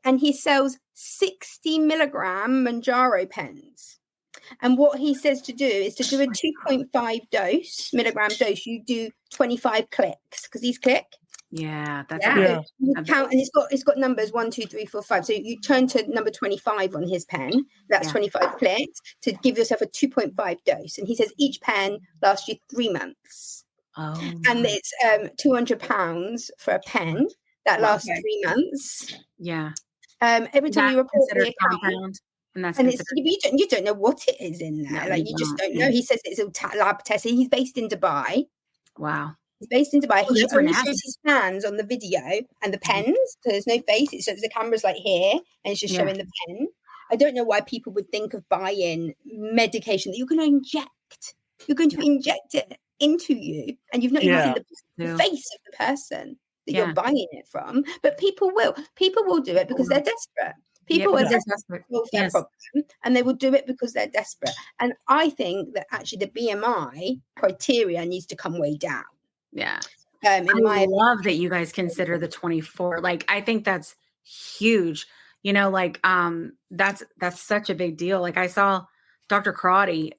And he sells 60 milligram Mounjaro pens. And what he says to do is to do a 2.5 milligram dose. You do 25 clicks because these click. Yeah, that's You count, and it's got numbers 1, 2, 3, 4, 5. So you turn to number 25 on his pen. That's 25 clicks to give yourself a 2.5 dose. And he says each pen lasts you 3 months. Oh. And it's £200 for a pen that lasts 3 months. Yeah. Every time you report the account. Compound. And you don't know what it is in there. You just don't know. He says it's a lab test. He's based in Dubai. Wow. He's based in Dubai. He only shows his hands on the video and the pens. So there's no face. The camera's like here and it's just showing the pen. I don't know why people would think of buying medication that you're going to inject. You're going to inject it into you and you've not even seen the face of the person that you're buying it from. But people will. People will do it because they're desperate. People are desperate to solve their problem, and they will do it because they're desperate. And I think that actually the BMI criteria needs to come way down. Yeah. I love that you guys consider the 24. I think that's huge. you know, like, that's such a big deal. Like I saw Dr. Karate,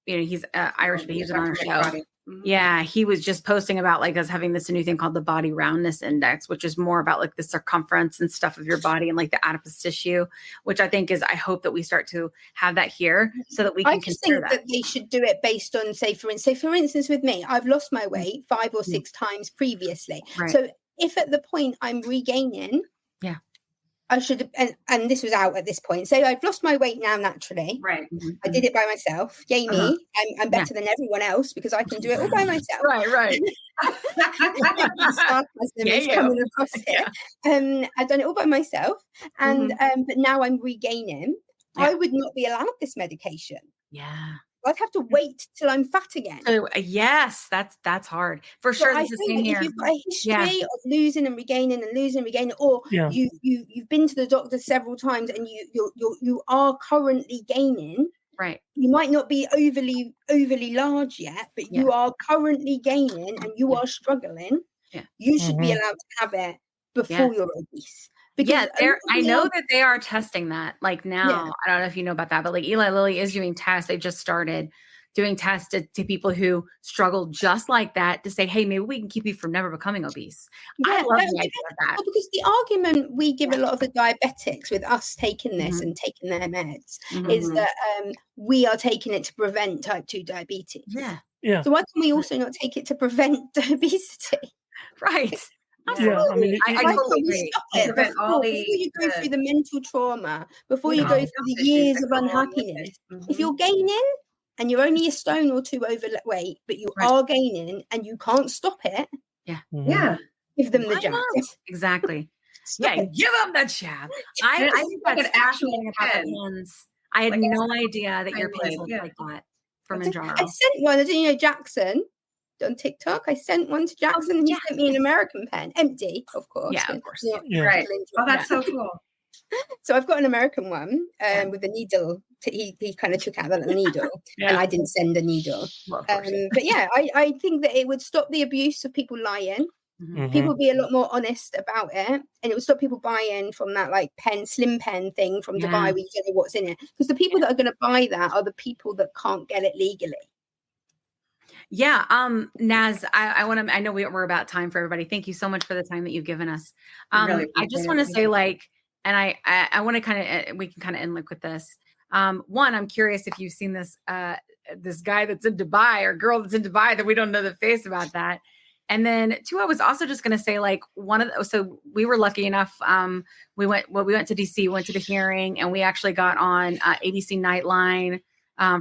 you know, he's Irish, but he was on our show. Yeah, he was just posting about like us having this new thing called the body roundness index, which is more about like the circumference and stuff of your body and like the adipose tissue, which I think is, I hope that we start to have that here so that we can consider that. They should do it based on, say for instance, with me, I've lost my weight 5 or 6 times previously. Right. So if at the point I'm regaining, I should, and this was out at this point. So I've lost my weight now naturally. Right. I did it by myself. Yay me. I'm better than everyone else because I can do it all by myself. Right. Sarcasm coming across here. I've done it all by myself. And but now I'm regaining. I would not be allowed this medication. Yeah. I'd have to wait till I'm fat again. So, yes, that's hard for sure. I think if you've got a history of losing and regaining, or you've been to the doctor several times and you are currently gaining. Right. You might not be overly large yet, but you are currently gaining and you are struggling. Yeah. You should be allowed to have it before you're obese. Because I know that they are testing that like now. I don't know if you know about that, but like Eli Lilly is doing tests. They just started doing tests to people who struggle just like that to say, hey, maybe we can keep you from never becoming obese. I love the idea of that. Because the argument we give a lot of the diabetics with us taking this and taking their meds is that we are taking it to prevent type 2 diabetes. Yeah. So why can we also not take it to prevent obesity? Right. Yeah, I mean, I totally agree. Before you go through the mental trauma, before you go through the years of unhappiness, if you're gaining and you're only a stone or 2 overweight, but you are gaining and you can't stop it, give them the jab. Exactly. Give them the jab. I think that's actually about the pins. I had no idea that your pins looked like that for Mounjaro. I sent one. I didn't know Jackson. On TikTok, I sent one to Jackson and he sent me an American pen, empty, of course. Yeah, of course. Right. Oh, that's so cool. So I've got an American one with a needle. He kind of took out the needle, and I didn't send a needle. Well, but yeah, I think that it would stop the abuse of people lying. People be a lot more honest about it, and it would stop people buying from that like slim pen thing from Dubai where you don't know what's in it. Because the people that are going to buy that are the people that can't get it legally. Yeah. Naz, I know we're about time for everybody. Thank you so much for the time that you've given us. I just want to say like, and I want to kind of, we can kind of end like with this. One, I'm curious if you've seen this, this guy that's in Dubai or girl that's in Dubai that we don't know the face about that. And then 2, I was also just going to say like so we were lucky enough. We went to DC, went to the hearing, and we actually got on ABC Nightline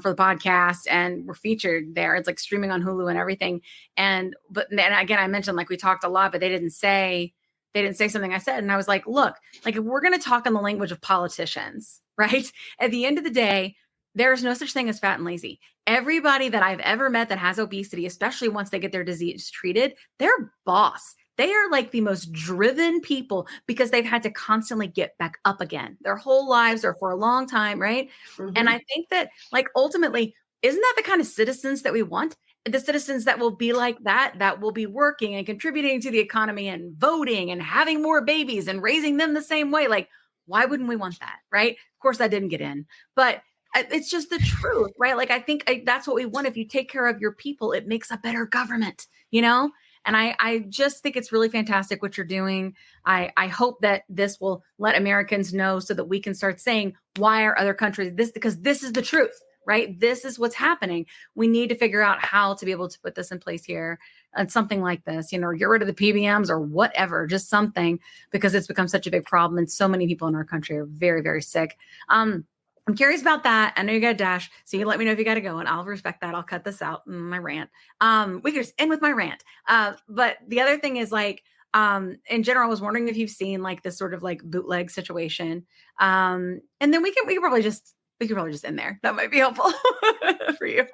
for the podcast, and we're featured there. It's like streaming on Hulu and everything. And again, I mentioned like we talked a lot, but they didn't say something I said. And I was like, look, like if we're going to talk in the language of politicians, right? At the end of the day, there's no such thing as fat and lazy. Everybody that I've ever met that has obesity, especially once they get their disease treated, they're boss. They are like the most driven people because they've had to constantly get back up again their whole lives or for a long time, right? And I think that like ultimately, isn't that the kind of citizens that we want? The citizens that will be like that will be working and contributing to the economy and voting and having more babies and raising them the same way. Like, why wouldn't we want that, right? Of course, that didn't get in, but it's just the truth, right? Like, I think that's what we want. If you take care of your people, it makes a better government, you know? And I just think it's really fantastic what you're doing. I hope that this will let Americans know so that we can start saying, why are other countries this? Because this is the truth, right? This is what's happening. We need to figure out how to be able to put this in place here and something like this, you know, get rid of the PBMs or whatever, just something, because it's become such a big problem. And so many people in our country are very, very sick. I'm curious about that. I know you got to dash, so you let me know if you got to go, and I'll respect that. I'll cut this out in my rant. We can just end with my rant. But the other thing is like, in general, I was wondering if you've seen like this sort of like bootleg situation. And then we could probably just end there. That might be helpful for you.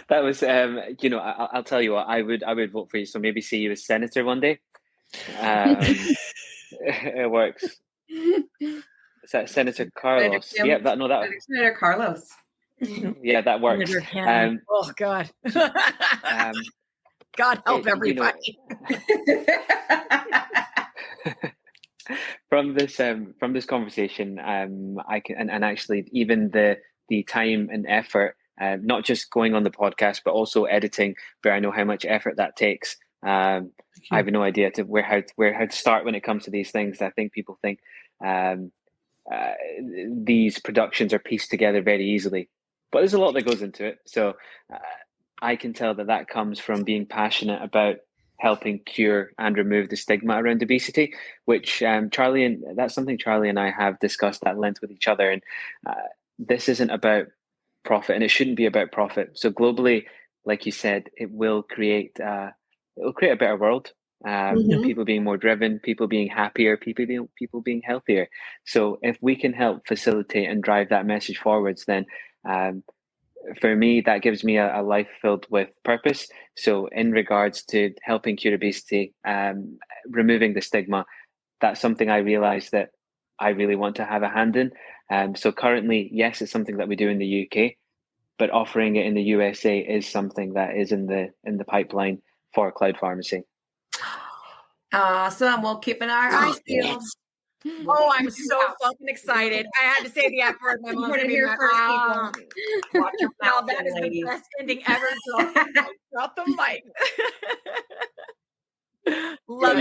That was, you know, I'll tell you what, I would vote for you. So maybe see you as senator one day. It works. Is that Senator Carlos? Senator Carlos. Yeah, that works. Oh God. God help everybody. from this conversation, I can and actually even the time and effort, not just going on the podcast, but also editing, where I know how much effort that takes. I have no idea how to start when it comes to these things. I think people think these productions are pieced together very easily, but there's a lot that goes into it. So I can tell that comes from being passionate about helping cure and remove the stigma around obesity, which that's something Charlie and I have discussed at length with each other. And this isn't about profit, and it shouldn't be about profit. So globally, like you said, it will create a better world. People being more driven, people being happier, people being healthier. So if we can help facilitate and drive that message forwards, then for me, that gives me a life filled with purpose. So in regards to helping cure obesity, removing the stigma, that's something I realized that I really want to have a hand in. So currently, yes, it's something that we do in the UK, but offering it in the USA is something that is in the pipeline for Cloud Pharmacy. Awesome. We'll keep our eyes peeled. Oh, I'm so fucking excited. I had to say the F word. My mom's gonna be here first, people. Watch your mouth, that is the best ending ever. Drop the mic.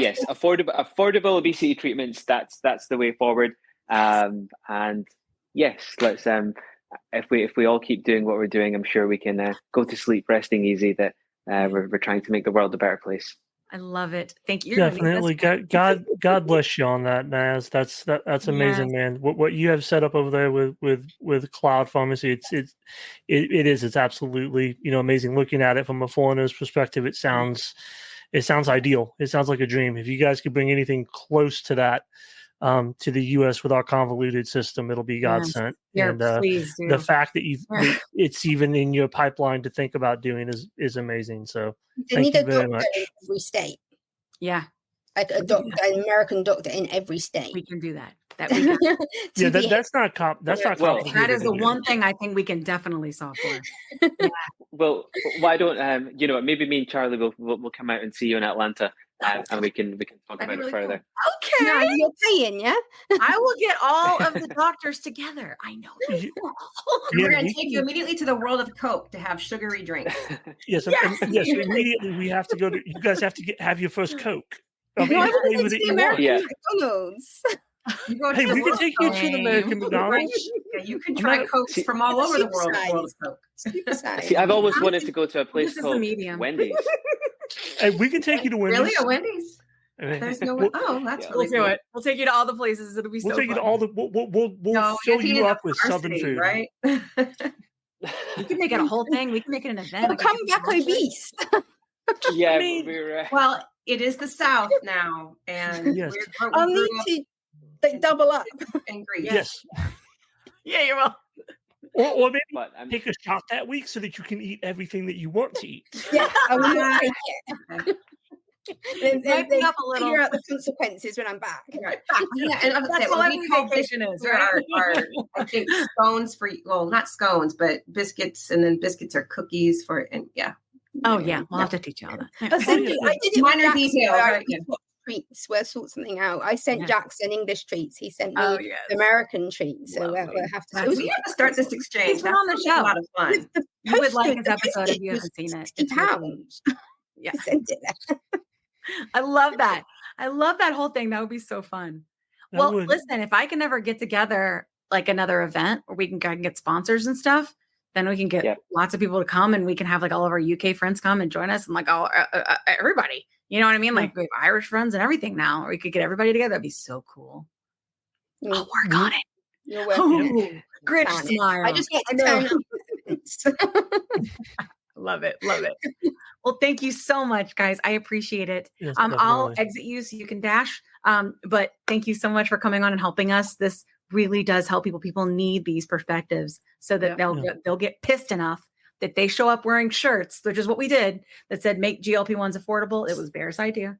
Yes, affordable obesity treatments. That's the way forward. And yes, let's if we all keep doing what we're doing, I'm sure we can go to sleep resting easy. That we're trying to make the world a better place. I love it. Thank you. Definitely. God bless you on that, Naz. That's amazing, man. What you have set up over there with Cloud Pharmacy, it's absolutely, amazing. Looking at it from a foreigner's perspective, it sounds ideal. It sounds like a dream. If you guys could bring anything close to that to the U.S. with our convoluted system, it'll be God sent. Yeah, and please do. The fact that it's even in your pipeline to think about doing is amazing. So thank you very much. In every state. Yeah. Like an American doctor in every state. We can do that. That's not complicated. That is the one thing I think we can definitely solve for. Yeah. Well, why don't maybe me and Charlie will come out and see you in Atlanta, and we can talk about it further. Cool. Okay, now you're paying, yeah. I will get all of the doctors together. I know. We're going to take you immediately to the world of Coke to have sugary drinks. Yes. Immediately we have to go to. You guys have to have your first Coke. McDonald's. We can take you to the American McDonald's. Yeah, you can try Cokes from all over the world of Coke. See, I've always wanted to go to a place called Wendy's. And we can take you to Wendy's. Really, a Wendy's? There's no. That's really cool. We'll take you to all the places. It'll be so. We'll take you to all the. We'll fill you up with Southern food, right? We can make it a whole thing. We can make it an event. We'll come back obese. Yeah, well, it is the South now, and I'll need to double up and Greece. Yes. Yeah, you're welcome. Or maybe take a shot that week so that you can eat everything that you want to eat. Yeah, I will take it. Then up a little. Figure out the consequences when I'm back. Right. Yeah, and that's what every vacation is. Right? I think scones not scones, but biscuits, and then biscuits are cookies for, and yeah. Oh yeah, we'll have to teach you all that. I did minor details. Right? Treats. We'll sort something out. I sent Jackson English treats. He sent me American treats. So we'll have to. We have to start this exchange. That's on the show. A lot of fun. You would like this episode if you haven't seen it. £60. Yeah, sent it there. I love that. I love that whole thing. That would be so fun. Listen, if I can ever get together like another event where we can get sponsors and stuff, then we can get lots of people to come, and we can have like all of our UK friends come and join us, and like everybody. You know what I mean? Like we have Irish friends and everything now. Or we could get everybody together. That'd be so cool. I'll work on it. You're welcome. Grinch smile. I just get to turn Love it. Well, thank you so much, guys. I appreciate it. Yes, I'll exit you so you can dash. But thank you so much for coming on and helping us. This really does help people. People need these perspectives so that they'll get pissed enough that they show up wearing shirts, which is what we did, that said make GLP-1s affordable. It was Bear's idea.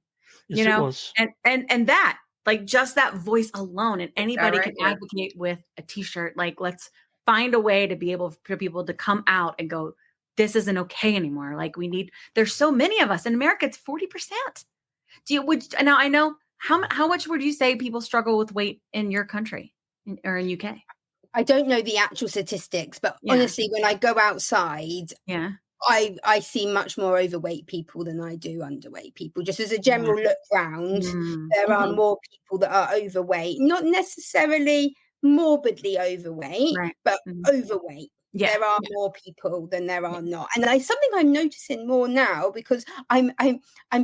Yes, it was. And that, like, just that voice alone, and anybody can advocate with a t-shirt. Like, let's find a way to be able for people to come out and go, this isn't okay anymore. Like, there's so many of us in America. It's 40%. Now I know How much would you say people struggle with weight in your country or in UK? I don't know the actual statistics, but honestly, when I go outside, I see much more overweight people than I do underweight people. Just as a general look round, there are more people that are overweight, not necessarily morbidly overweight, but overweight. There are more people than there are not, and something I'm noticing more now, because I'm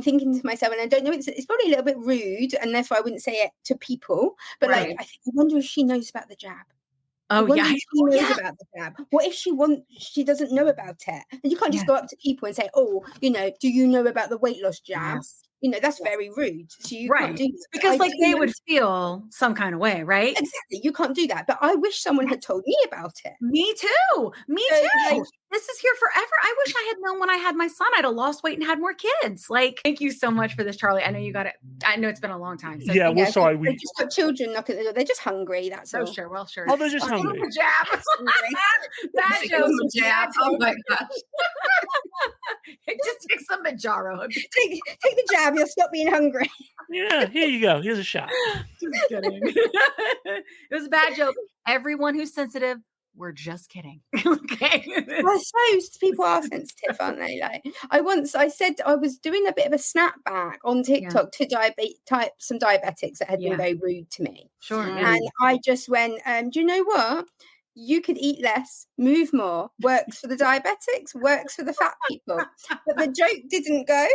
thinking to myself, and I don't know, it's probably a little bit rude, and therefore I wouldn't say it to people, but I wonder if she knows about the jab. Oh yeah, she knows about the jab. What if she doesn't know about it? And you can't just go up to people and say, "Oh, do you know about the weight loss jab?" Yes. That's very rude. So you can't do that. Because they would feel some kind of way, right? Exactly. You can't do that. But I wish someone had told me about it. Me too. This is here forever. I wish I had known when I had my son, I'd have lost weight and had more kids. Thank you so much for this, Charlie. I know you got it. I know it's been a long time. So we're sorry. They just got children knocking at the door. They're just hungry. That's all. Sure. Well, sure. Oh, they're just hungry. Jab. Bad joke. Jab. Oh my gosh. Just take some Mounjaro. Take the jab. You'll stop being hungry. Yeah, here you go. Here's a shot. Just kidding. It was a bad joke. Everyone who's sensitive, we're just kidding. Okay. I suppose people are sensitive, aren't they? I said I was doing a bit of a snapback on TikTok to some diabetics that had been very rude to me. Sure. And I just went, do you know what? You could eat less, move more, works for the diabetics, works for the fat people. But the joke didn't go.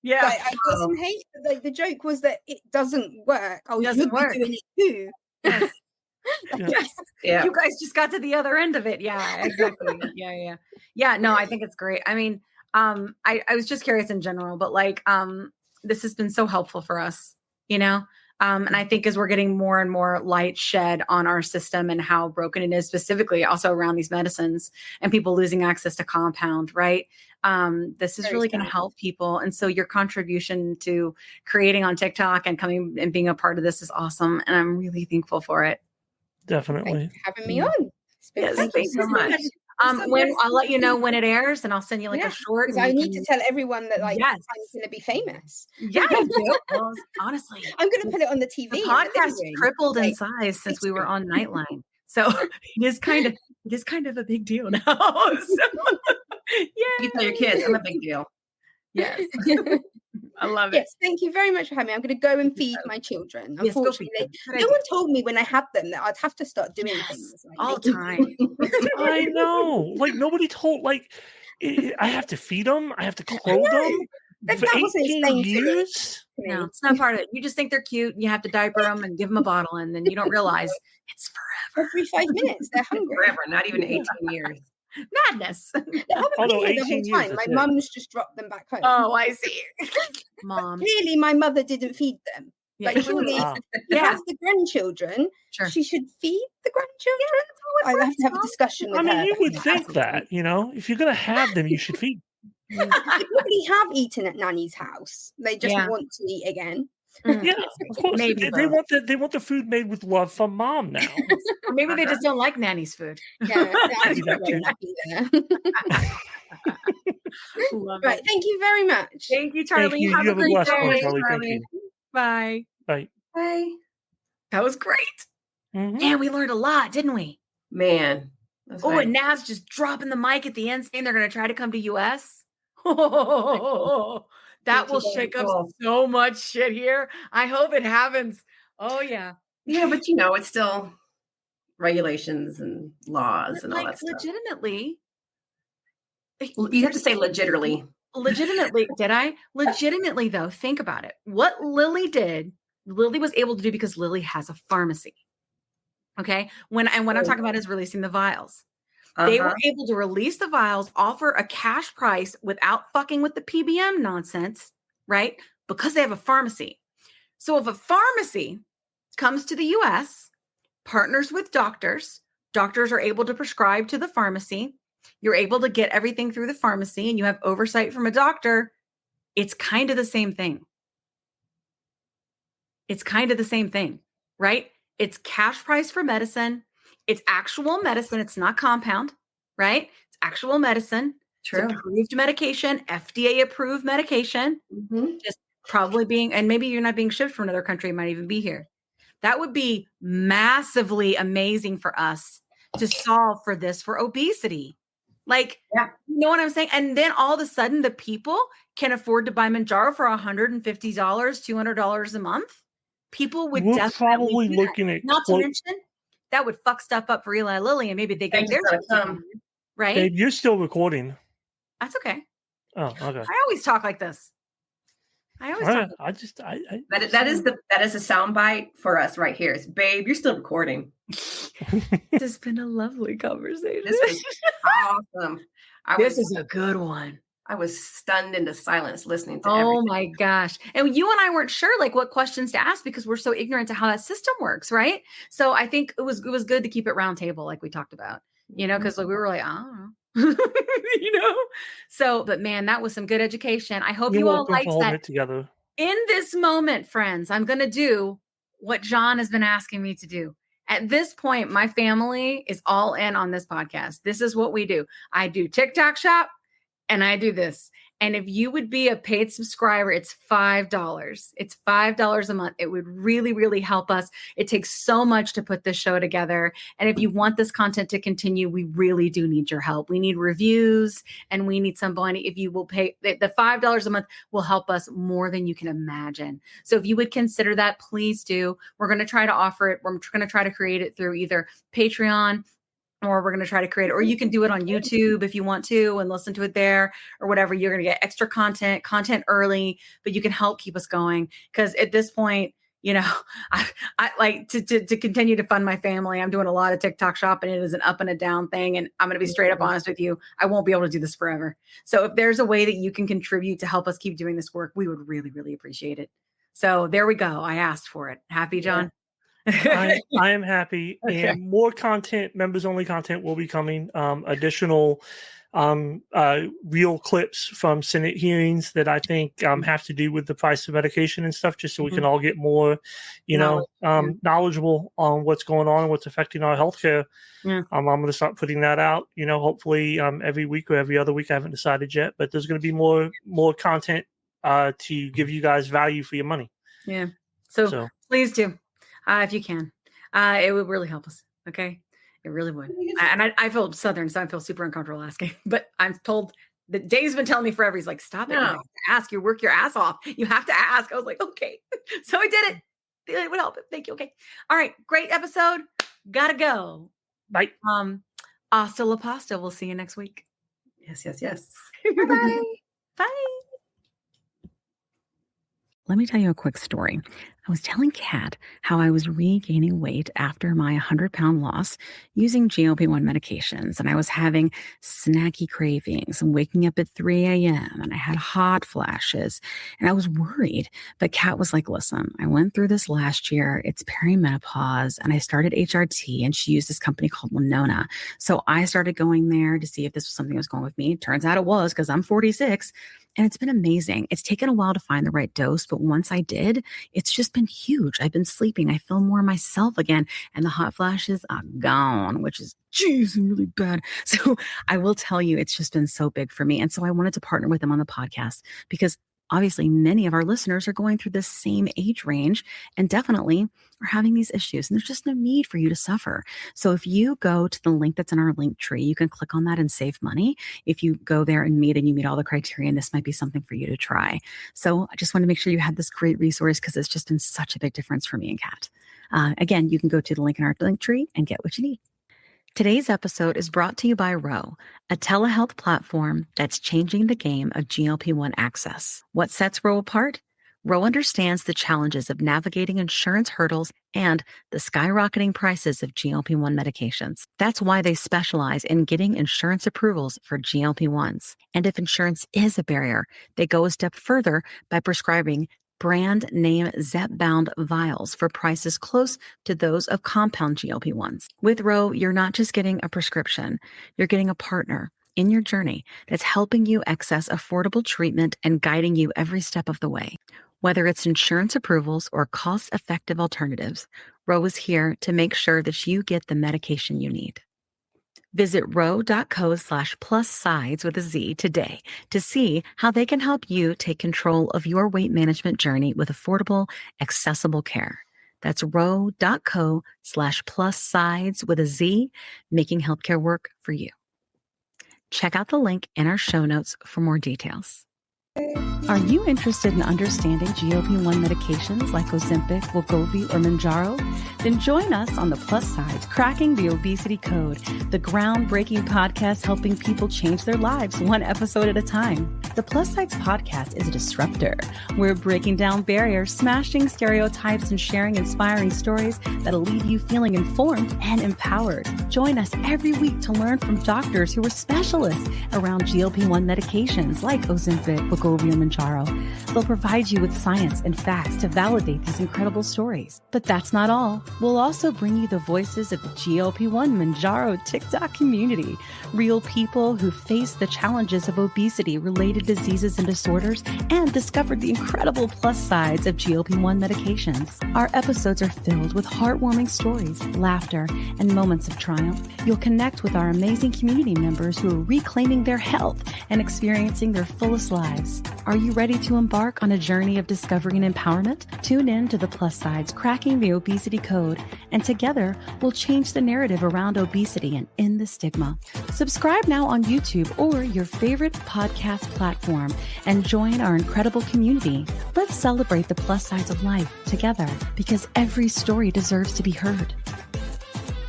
Yeah. I got some hate. The joke was that it doesn't work. Oh, you're doing it too. Yes. You guys just got to the other end of it. Yeah, exactly. Yeah. No, I think it's great. I mean, I was just curious in general, but this has been so helpful for us, and I think as we're getting more and more light shed on our system and how broken it is, specifically also around these medicines and people losing access to compound, right? This is really going to help people. And so your contribution to creating on TikTok and coming and being a part of this is awesome. And I'm really thankful for it. Definitely. Thanks for having me on. Yes, thank you so much. When I'll let you know when it airs, and I'll send you a short. Because I need to tell everyone that I'm going to be famous. Yeah, you do. Well, honestly, I'm going to put it on the TV. The podcast tripled in size since we were on Nightline, so it is kind of a big deal now. You tell your kids, I'm a big deal. Yes. I love it. Yes, thank you very much for having me. I'm going to go and feed my children. Unfortunately, no one told me when I had them that I'd have to start doing things all the time. I know. Nobody told. I have to feed them. I have to clothe them. That for wasn't 18 years. No, it's not part of it. You just think they're cute, and you have to diaper them and give them a bottle, and then you don't realize it's forever. Every 5 minutes, they're hungry. Forever, not even 18 years. Madness. Although 18 years. My mum's just dropped them back home. Oh, I see. Mom. Clearly, my mother didn't feed them. Surely, has the grandchildren. Sure. She should feed the grandchildren. I have to have a discussion with her. You would think that, if you're going to have them, you should feed them. They probably have eaten at Nanny's house. They just want to eat again. Yeah, of course. Maybe they want the food made with love from mom now. Or maybe they just don't like Nanny's food. Yeah, right. Thank you very much. Thank you, Charlie. Thank you. Have a great day, Charlie. Thank you. Bye. Bye. Bye. That was great. Man, we learned a lot, didn't we? Man. And Nav's just dropping the mic at the end saying they're going to try to come to US. Oh, that will shake up so much shit here. I hope it happens. Oh, yeah. Yeah, but it's still regulations and laws and all that stuff. Legitimately. You have to say legitimately. Legitimately, did I? Legitimately, though, think about it. What Lily did, Lily was able to do because Lily has a pharmacy. Okay? What I'm talking about is releasing the vials. They were able to release the vials, offer a cash price without fucking with the PBM nonsense, right? Because they have a pharmacy. So if a pharmacy comes to the US, partners with doctors are able to prescribe to the pharmacy. You're able to get everything through the pharmacy and you have oversight from a doctor. It's kind of the same thing. It's kind of the same thing, right? It's cash price for medicine. It's actual medicine. It's not compound, right? It's actual medicine. True. It's approved medication, FDA approved medication. Just probably being, and maybe you're not being shipped from another country, it might even be here. That would be massively amazing for us to solve for this, for obesity. Like, you know what I'm saying? And then all of a sudden the people can afford to buy Mounjaro for $150, $200 a month. People would definitely do that. Not to mention, that would fuck stuff up for Eli Lilly, and maybe they get their right? Babe, you're still recording. That's okay. Oh, okay. I always talk like this. I always talk like this. That is a soundbite for us right here. It's, babe, you're still recording. This has been a lovely conversation. This was awesome. This is a good one. I was stunned into silence listening to everything. My gosh. And you and I weren't sure like what questions to ask because we're so ignorant to how that system works, right? So I think it was good to keep it round table like we talked about, you know, because like, we were like, I don't know. You know, so but man, that was some good education. I hope you all liked that. Together. In this moment, friends, I'm going to do what John has been asking me to do. At this point, my family is all in on this podcast. This is what we do. I do TikTok shop and I do this. And if you would be a paid subscriber, it's $5. It's $5 a month. It would really, really help us. It takes so much to put this show together. And if you want this content to continue, we really do need your help. We need reviews and we need somebody. If you will pay the $5 a month will help us more than you can imagine. So if you would consider that, please do. We're going to try to offer it. We're going to try to create it through either Patreon, or we're going to try to create it, or you can do it on YouTube if you want to and listen to it there or whatever. You're going to get extra content early, but you can help keep us going. Because at this point, you know, I like to continue to fund my family. I'm doing a lot of TikTok shop and it is an up and a down thing. And I'm going to be straight up honest with you. I won't be able to do this forever. So if there's a way that you can contribute to help us keep doing this work, we would really, really appreciate it. So there we go. I asked for it. Happy, John? Yeah. I am happy. Okay. And more content, members only content will be coming. Additional real clips from Senate hearings that I think have to do with the price of medication and stuff, just so we can all get more, knowledgeable on what's going on and what's affecting our healthcare. Yeah. I'm going to start putting that out, hopefully every week or every other week. I haven't decided yet, but there's going to be more content to give you guys value for your money. Yeah. So. Please do. If you can, it would really help us. Okay. It really would. And I feel Southern, so I feel super uncomfortable asking, but I'm told that Dave's been telling me forever. He's like, stop it. You have to ask, you work your ass off. You have to ask. I was like, okay. So I did it. It would help. Thank you. Okay. All right. Great episode. Gotta go. Bye. Hasta la pasta. We'll see you next week. Yes. Bye. Bye. Let me tell you a quick story. I was telling Kat how I was regaining weight after my 100-pound loss using GLP-1 medications. And I was having snacky cravings and waking up at 3 a.m. and I had hot flashes and I was worried. But Kat was like, listen, I went through this last year. It's perimenopause and I started HRT and she used this company called Winona. So I started going there to see if this was something that was going with me. Turns out it was because I'm 46. And it's been amazing. It's taken a while to find the right dose, but once I did, it's just been huge. I've been sleeping. I feel more myself again. And the hot flashes are gone, which is really bad. So I will tell you, it's just been so big for me. And so I wanted to partner with them on the podcast because obviously many of our listeners are going through the same age range and definitely are having these issues. And there's just no need for you to suffer. So if you go to the link that's in our link tree, you can click on that and save money. If you go there and you meet all the criteria, and this might be something for you to try. So I just want to make sure you had this great resource because it's just been such a big difference for me and Kat. Again, you can go to the link in our link tree and get what you need. Today's episode is brought to you by Ro, a telehealth platform that's changing the game of GLP-1 access. What sets Ro apart? Ro understands the challenges of navigating insurance hurdles and the skyrocketing prices of GLP-1 medications. That's why they specialize in getting insurance approvals for GLP-1s. And if insurance is a barrier, they go a step further by prescribing brand name zepbound vials for prices close to those of compound GLP-1s. With Ro, you're not just getting a prescription, you're getting a partner in your journey that's helping you access affordable treatment and guiding you every step of the way. Whether it's insurance approvals or cost-effective alternatives, Ro is here to make sure that you get the medication you need. Visit ro.co/plus-sides with a Z today to see how they can help you take control of your weight management journey with affordable, accessible care. That's ro.co/plus-sides with a Z, making healthcare work for you. Check out the link in our show notes for more details. Are you interested in understanding GLP-1 medications like Ozempic, Wegovy, or Mounjaro? Then join us on the Plus Sides, Cracking the Obesity Code, the groundbreaking podcast helping people change their lives one episode at a time. The Plus Sides podcast is a disruptor. We're breaking down barriers, smashing stereotypes, and sharing inspiring stories that'll leave you feeling informed and empowered. Join us every week to learn from doctors who are specialists around GLP-1 medications like Ozempic, Wegovy, and Mounjaro. They'll provide you with science and facts to validate these incredible stories. But that's not all. We'll also bring you the voices of the GLP-1 Mounjaro TikTok community, real people who face the challenges of obesity-related diseases and disorders and discovered the incredible plus sides of GLP-1 medications. Our episodes are filled with heartwarming stories, laughter, and moments of triumph. You'll connect with our amazing community members who are reclaiming their health and experiencing their fullest lives. Are you ready to embark on a journey of discovery and empowerment? Tune in to the Plus Sides, Cracking the Obesity Code, and together we'll change the narrative around obesity and end the stigma. Subscribe now on YouTube or your favorite podcast platform and join our incredible community. Let's celebrate the plus sides of life together, because every story deserves to be heard.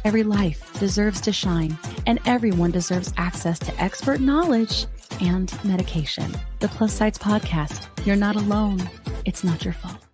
Every life deserves to shine, and everyone deserves access to expert knowledge and medication. The Plus Sides Podcast. You're not alone. It's not your fault.